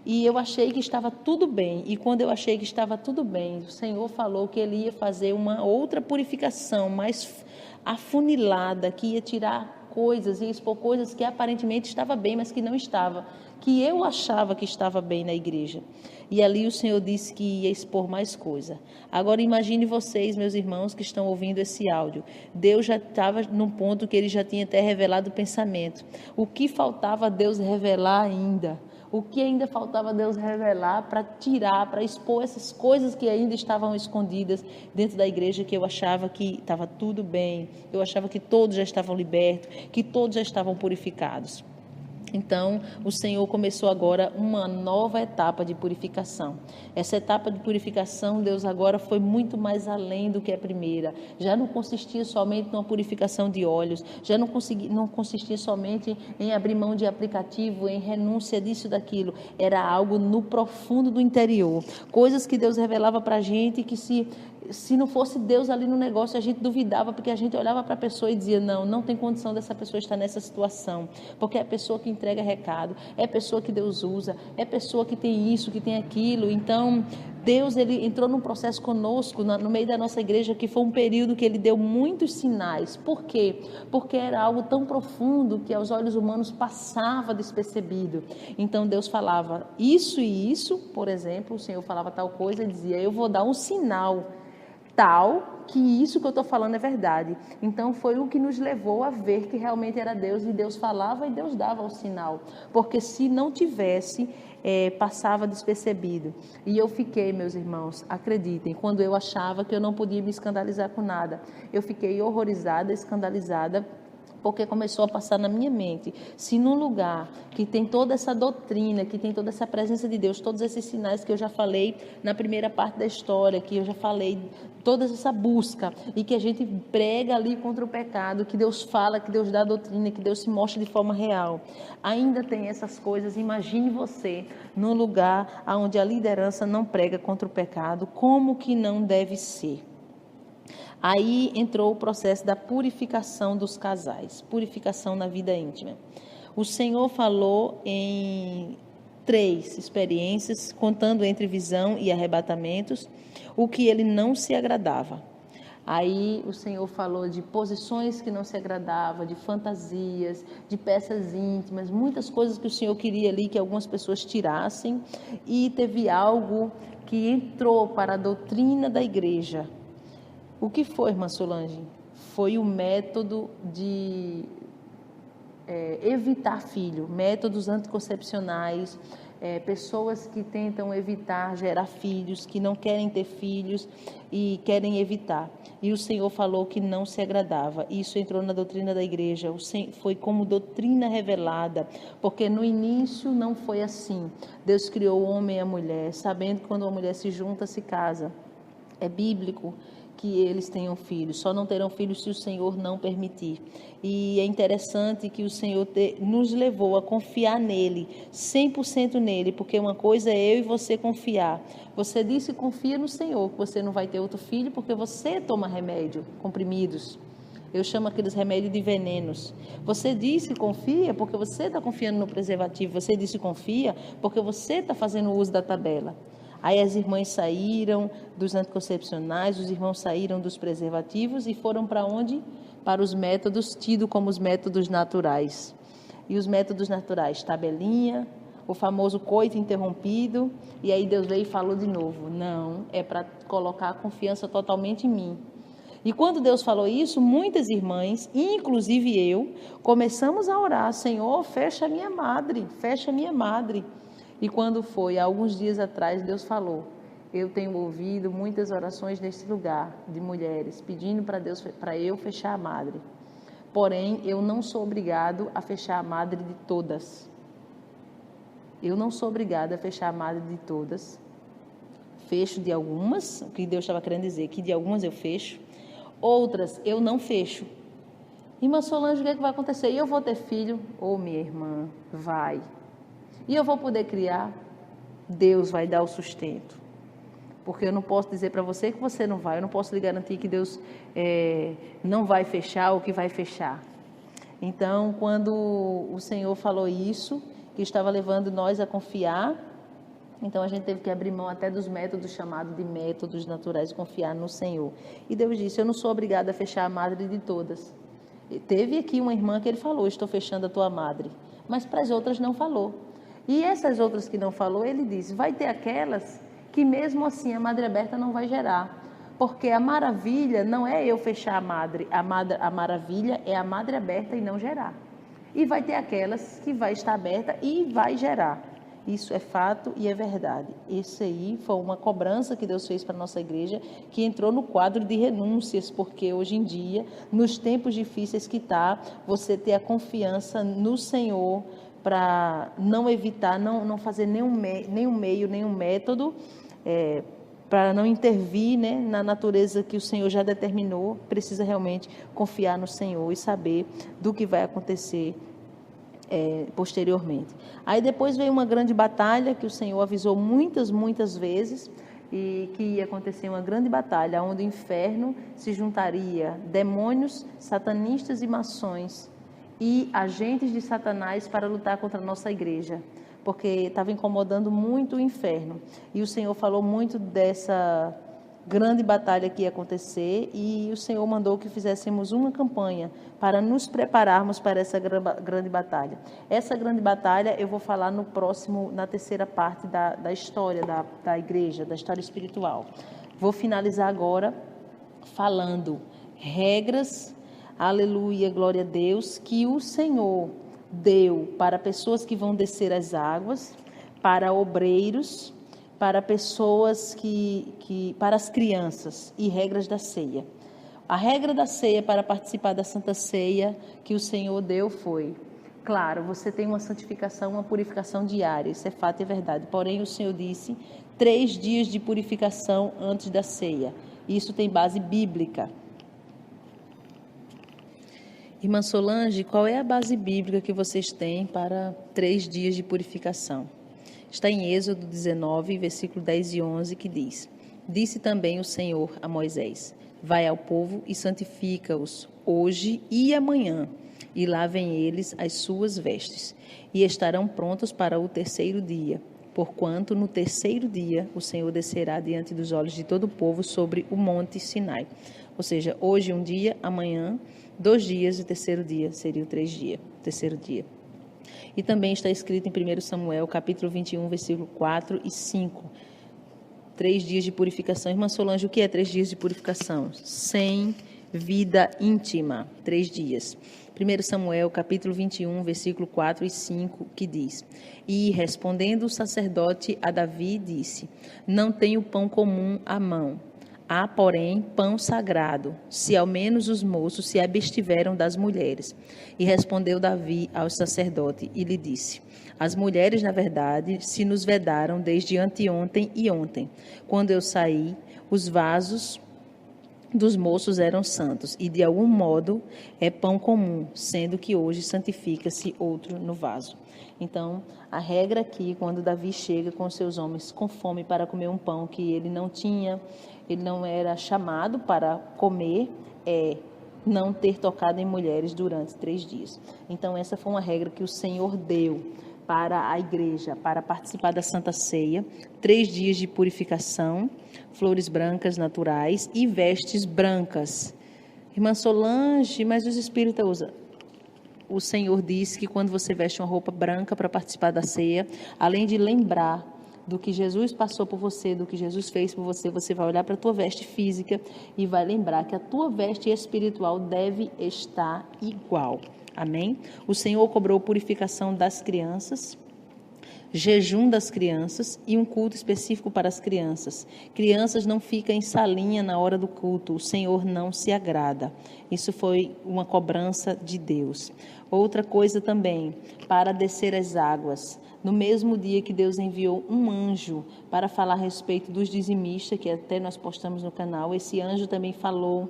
e eu achei que estava tudo bem, e quando eu achei que estava tudo bem, o Senhor falou que Ele ia fazer uma outra purificação, mais afunilada, que ia tirar coisas e expor coisas que aparentemente estava bem, mas que não estava, que eu achava que estava bem na igreja. E ali o Senhor disse que ia expor mais coisa. Agora imagine vocês, meus irmãos, que estão ouvindo esse áudio. Deus já estava num ponto que Ele já tinha até revelado o pensamento. O que faltava a Deus revelar ainda? O que ainda faltava Deus revelar para tirar, para expor essas coisas que ainda estavam escondidas dentro da igreja, que eu achava que estava tudo bem, eu achava que todos já estavam libertos, que todos já estavam purificados. Então, o Senhor começou agora uma nova etapa de purificação. Essa etapa de purificação, Deus agora foi muito mais além do que a primeira. Já não consistia somente numa purificação de olhos, já não consistia somente em abrir mão de aplicativo, em renúncia disso e daquilo. Era algo no profundo do interior. Coisas que Deus revelava para a gente que se não fosse Deus ali no negócio, a gente duvidava, porque a gente olhava para a pessoa e dizia, não tem condição dessa pessoa estar nessa situação, porque é a pessoa que entrega recado, é a pessoa que Deus usa, é a pessoa que tem isso, que tem aquilo. Então, Deus, Ele entrou num processo conosco, no meio da nossa igreja, que foi um período que Ele deu muitos sinais. Por quê? Porque era algo tão profundo que aos olhos humanos passava despercebido. Então, Deus falava isso e isso, por exemplo, o Senhor falava tal coisa e dizia, eu vou dar um sinal tal que isso que eu estou falando é verdade. Então foi o que nos levou a ver que realmente era Deus, e Deus falava e Deus dava o sinal, porque se não tivesse, passava despercebido. E eu fiquei, meus irmãos, acreditem, quando eu achava que eu não podia me escandalizar com nada, eu fiquei horrorizada, escandalizada, porque começou a passar na minha mente, se num lugar que tem toda essa doutrina, que tem toda essa presença de Deus, todos esses sinais que eu já falei na primeira parte da história, que eu já falei, toda essa busca, e que a gente prega ali contra o pecado, que Deus fala, que Deus dá a doutrina, que Deus se mostra de forma real, ainda tem essas coisas. Imagine você num lugar onde a liderança não prega contra o pecado, como que não deve ser? Aí entrou o processo da purificação dos casais, purificação na vida íntima. O Senhor falou em 3 experiências, contando entre visão e arrebatamentos, o que Ele não se agradava. Aí o Senhor falou de posições que não se agradava, de fantasias, de peças íntimas, muitas coisas que o Senhor queria ali que algumas pessoas tirassem, e teve algo que entrou para a doutrina da igreja. O que foi, irmã Solange? Foi o método de evitar filho, métodos anticoncepcionais, pessoas que tentam evitar gerar filhos, que não querem ter filhos e querem evitar. E o Senhor falou que não se agradava. Isso entrou na doutrina da igreja, foi como doutrina revelada, porque no início não foi assim. Deus criou o homem e a mulher, sabendo que quando uma mulher se junta, se casa. É bíblico que eles tenham filhos, só não terão filhos se o Senhor não permitir. E é interessante que o Senhor nos levou a confiar nele, 100% nele, porque uma coisa é eu e você confiar. Você disse que confia no Senhor, que você não vai ter outro filho, porque você toma remédio, comprimidos. Eu chamo aqueles remédios de venenos. Você disse que confia porque você está confiando no preservativo. Você disse que confia porque você está fazendo uso da tabela. Aí as irmãs saíram dos anticoncepcionais, os irmãos saíram dos preservativos e foram para onde? Para os métodos tidos como os métodos naturais. E os métodos naturais, tabelinha, o famoso coito interrompido, e aí Deus veio e falou de novo, não, é para colocar a confiança totalmente em mim. E quando Deus falou isso, muitas irmãs, inclusive eu, começamos a orar, Senhor, fecha a minha madre, fecha a minha madre. E quando foi, há alguns dias atrás, Deus falou, eu tenho ouvido muitas orações nesse lugar, de mulheres, pedindo para Deus, para eu fechar a madre. Porém, eu não sou obrigado a fechar a madre de todas. Eu não sou obrigada a fechar a madre de todas. Fecho de algumas, o que Deus estava querendo dizer, que de algumas eu fecho, outras eu não fecho. Irmã Solange, o que é que vai acontecer? E eu vou ter filho? Minha irmã, vai. E eu vou poder criar? Deus vai dar o sustento. Porque eu não posso dizer para você que você não vai, eu não posso lhe garantir que Deus não vai fechar ou que vai fechar. Então, quando o Senhor falou isso, que estava levando nós a confiar, então a gente teve que abrir mão até dos métodos chamados de métodos naturais, confiar no Senhor. E Deus disse, eu não sou obrigada a fechar a madre de todas. Teve aqui uma irmã que ele falou, estou fechando a tua madre, mas para as outras não falou. E essas outras que não falou, ele disse, vai ter aquelas que mesmo assim a madre aberta não vai gerar. Porque a maravilha não é eu fechar a madre, a maravilha é a madre aberta e não gerar. E vai ter aquelas que vai estar aberta e vai gerar. Isso é fato e é verdade. Isso aí foi uma cobrança que Deus fez para a nossa igreja, que entrou no quadro de renúncias, porque hoje em dia, nos tempos difíceis que está, você ter a confiança no Senhor para não evitar, não fazer nenhum meio, nenhum método, para não intervir, né, na natureza que o Senhor já determinou, precisa realmente confiar no Senhor e saber do que vai acontecer posteriormente. Aí depois veio uma grande batalha que o Senhor avisou muitas vezes, e que ia acontecer uma grande batalha, onde o inferno se juntaria demônios, satanistas e maçons e agentes de Satanás para lutar contra a nossa igreja, porque estava incomodando muito o inferno. E o Senhor falou muito dessa grande batalha que ia acontecer, e o Senhor mandou que fizéssemos uma campanha para nos prepararmos para essa grande batalha. Essa grande batalha eu vou falar na terceira parte da história da igreja, da história espiritual. Vou finalizar agora falando regras, aleluia, glória a Deus, que o Senhor deu para pessoas que vão descer as águas, para obreiros, para pessoas para as crianças, e regras da ceia. A regra da ceia para participar da Santa Ceia que o Senhor deu foi, claro, você tem uma santificação, uma purificação diária, isso é fato e verdade, porém o Senhor disse 3 dias de purificação antes da ceia. Isso tem base bíblica. Irmã Solange, qual é a base bíblica que vocês têm para 3 dias de purificação? Está em Êxodo 19, versículo 10 e 11, que diz: Disse também o Senhor a Moisés: Vai ao povo e santifica-os hoje e amanhã, e lavem eles as suas vestes, e estarão prontos para o 3º dia, porquanto no 3º dia o Senhor descerá diante dos olhos de todo o povo sobre o monte Sinai. Ou seja, hoje um dia, amanhã 2 dias, e 3º dia seria o 3º dia. E também está escrito em 1 Samuel, capítulo 21, versículo 4 e 5. 3 dias de purificação. Irmã Solange, o que é 3 dias de purificação? Sem vida íntima. 3 dias. 1 Samuel, capítulo 21, versículo 4 e 5, que diz: E respondendo o sacerdote a Davi, disse: Não tenho pão comum à mão. Há, porém, pão sagrado, se ao menos os moços se abstiveram das mulheres. E respondeu Davi ao sacerdote e lhe disse: As mulheres, na verdade, se nos vedaram desde anteontem e ontem. Quando eu saí, os vasos dos moços eram santos, e de algum modo é pão comum, sendo que hoje santifica-se outro no vaso. Então, a regra aqui, quando Davi chega com seus homens com fome para comer um pão que ele não tinha, ele não era chamado para comer, não ter tocado em mulheres durante 3 dias. Então, essa foi uma regra que o Senhor deu para a igreja, para participar da Santa Ceia: 3 dias de purificação, flores brancas naturais e vestes brancas. Irmã Solange, mas os espíritas, o Senhor disse que quando você veste uma roupa branca para participar da ceia, além de lembrar do que Jesus passou por você, do que Jesus fez por você, você vai olhar para a tua veste física e vai lembrar que a tua veste espiritual deve estar igual. Amém? O Senhor cobrou purificação das crianças, jejum das crianças e um culto específico para as crianças. Crianças não ficam em salinha na hora do culto, o Senhor não se agrada. Isso foi uma cobrança de Deus. Outra coisa também, para descer as águas. No mesmo dia que Deus enviou um anjo para falar a respeito dos dizimistas, que até nós postamos no canal, esse anjo também falou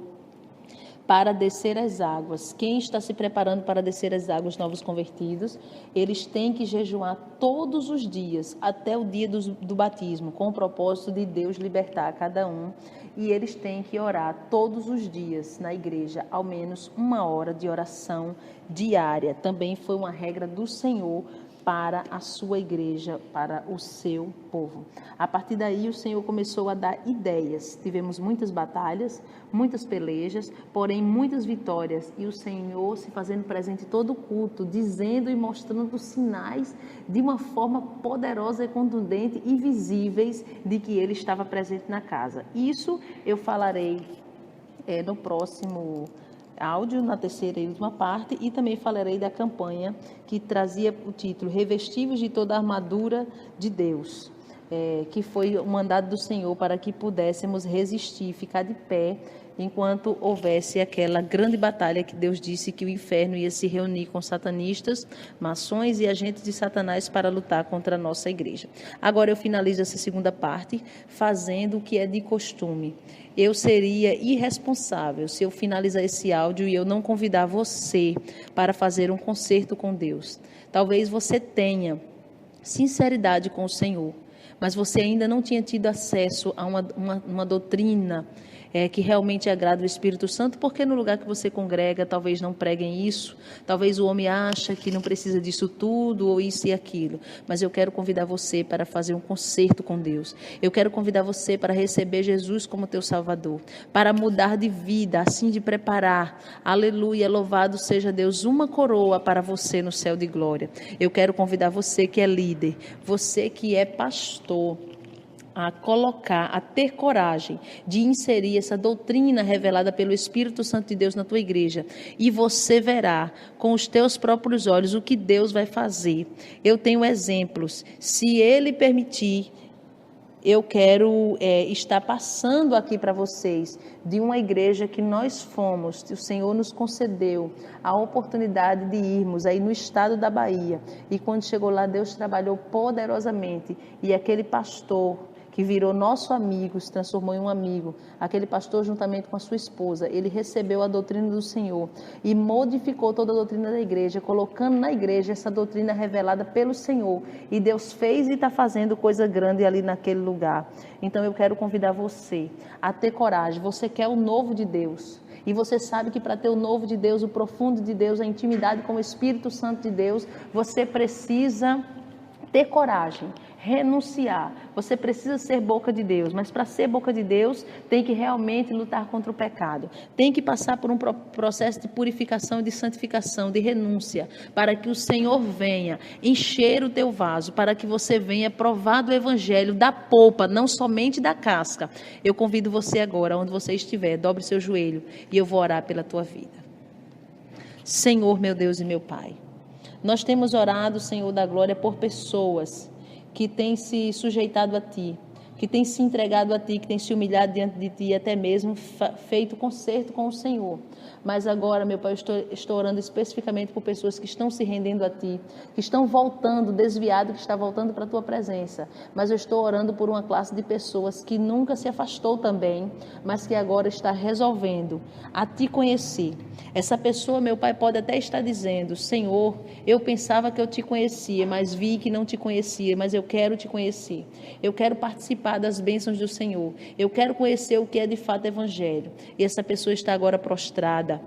para descer as águas. Quem está se preparando para descer as águas, novos convertidos, eles têm que jejuar todos os dias, até o dia do batismo, com o propósito de Deus libertar cada um. E eles têm que orar todos os dias na igreja, ao menos 1 hora de oração diária. Também foi uma regra do Senhor para a sua igreja, para o seu povo. A partir daí, o Senhor começou a dar ideias. Tivemos muitas batalhas, muitas pelejas, porém muitas vitórias. E o Senhor se fazendo presente em todo o culto, dizendo e mostrando sinais de uma forma poderosa e contundente e visíveis de que Ele estava presente na casa. Isso eu falarei no próximo áudio, na terceira e última parte, e também falarei da campanha que trazia o título Revestivos de toda a armadura de Deus, que foi o mandado do Senhor para que pudéssemos resistir, ficar de pé, enquanto houvesse aquela grande batalha que Deus disse que o inferno ia se reunir com satanistas, maçons e agentes de Satanás para lutar contra a nossa igreja. Agora eu finalizo essa segunda parte fazendo o que é de costume. Eu seria irresponsável se eu finalizar esse áudio e eu não convidar você para fazer um concerto com Deus. Talvez você tenha sinceridade com o Senhor, mas você ainda não tinha tido acesso a uma doutrina que realmente agrada o Espírito Santo, porque no lugar que você congrega talvez não preguem isso, talvez o homem acha que não precisa disso tudo ou isso e aquilo, mas eu quero convidar você para fazer um concerto com Deus. Eu quero convidar você para receber Jesus como teu Salvador, para mudar de vida, assim de preparar, aleluia, louvado seja Deus, uma coroa para você no céu de glória. Eu quero convidar você que é líder, você que é pastor, a ter coragem de inserir essa doutrina revelada pelo Espírito Santo de Deus na tua igreja, e você verá com os teus próprios olhos o que Deus vai fazer. Eu tenho exemplos, se Ele permitir, eu quero estar passando aqui para vocês de uma igreja que nós fomos, o Senhor nos concedeu a oportunidade de irmos aí no estado da Bahia, e quando chegou lá Deus trabalhou poderosamente, e aquele pastor que virou nosso amigo, se transformou em um amigo, aquele pastor juntamente com a sua esposa, ele recebeu a doutrina do Senhor e modificou toda a doutrina da igreja, colocando na igreja essa doutrina revelada pelo Senhor, e Deus fez e está fazendo coisa grande ali naquele lugar. Então eu quero convidar você a ter coragem. Você quer o novo de Deus, e você sabe que para ter o novo de Deus, o profundo de Deus, a intimidade com o Espírito Santo de Deus, você precisa ter coragem, renunciar. Você precisa ser boca de Deus, mas para ser boca de Deus tem que realmente lutar contra o pecado, tem que passar por um processo de purificação, de santificação, de renúncia, para que o Senhor venha encher o teu vaso, para que você venha provar do evangelho da polpa, não somente da casca. Eu convido você agora, onde você estiver, dobre seu joelho e eu vou orar pela tua vida. Senhor, meu Deus e meu Pai, nós temos orado, Senhor da glória, por pessoas que têm se sujeitado a Ti, que têm se entregado a Ti, que têm se humilhado diante de Ti, até mesmo feito concerto com o Senhor. Mas agora, meu Pai, eu estou orando especificamente por pessoas que estão se rendendo a Ti, que estão voltando, desviado, que está voltando para a Tua presença. Mas eu estou orando por uma classe de pessoas que nunca se afastou também, mas que agora está resolvendo a Te conhecer. Essa pessoa, meu Pai, pode até estar dizendo: Senhor, eu pensava que eu Te conhecia, mas vi que não Te conhecia, mas eu quero Te conhecer. Eu quero participar das bênçãos do Senhor. Eu quero conhecer o que é de fato evangelho. E essa pessoa está agora prostrada,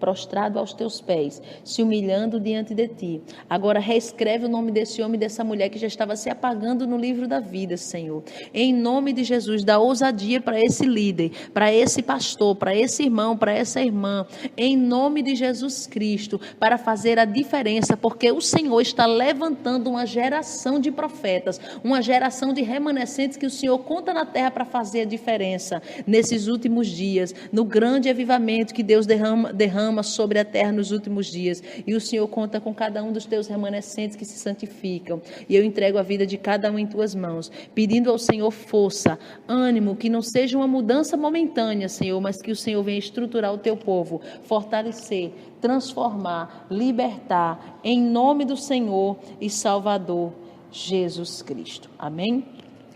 prostrado aos teus pés, se humilhando diante de ti. Agora reescreve o nome desse homem e dessa mulher que já estava se apagando no livro da vida, Senhor. Em nome de Jesus, dá ousadia para esse líder, para esse pastor, para esse irmão, para essa irmã, em nome de Jesus Cristo, para fazer a diferença, porque o Senhor está levantando uma geração de profetas, uma geração de remanescentes que o Senhor conta na terra para fazer a diferença nesses últimos dias, no grande avivamento que Deus derrama sobre a terra nos últimos dias. E o Senhor conta com cada um dos teus remanescentes que se santificam. E eu entrego a vida de cada um em tuas mãos, pedindo ao Senhor força, ânimo, que não seja uma mudança momentânea, Senhor, mas que o Senhor venha estruturar o teu povo, fortalecer, transformar, libertar, em nome do Senhor e Salvador Jesus Cristo. Amém?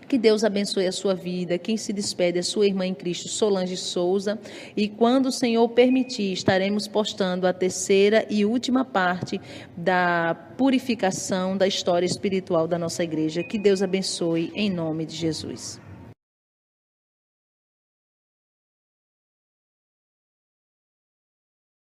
Que Deus abençoe a sua vida. Quem se despede é a sua irmã em Cristo, Solange Souza. E quando o Senhor permitir, estaremos postando a terceira e última parte da purificação da história espiritual da nossa igreja. Que Deus abençoe em nome de Jesus.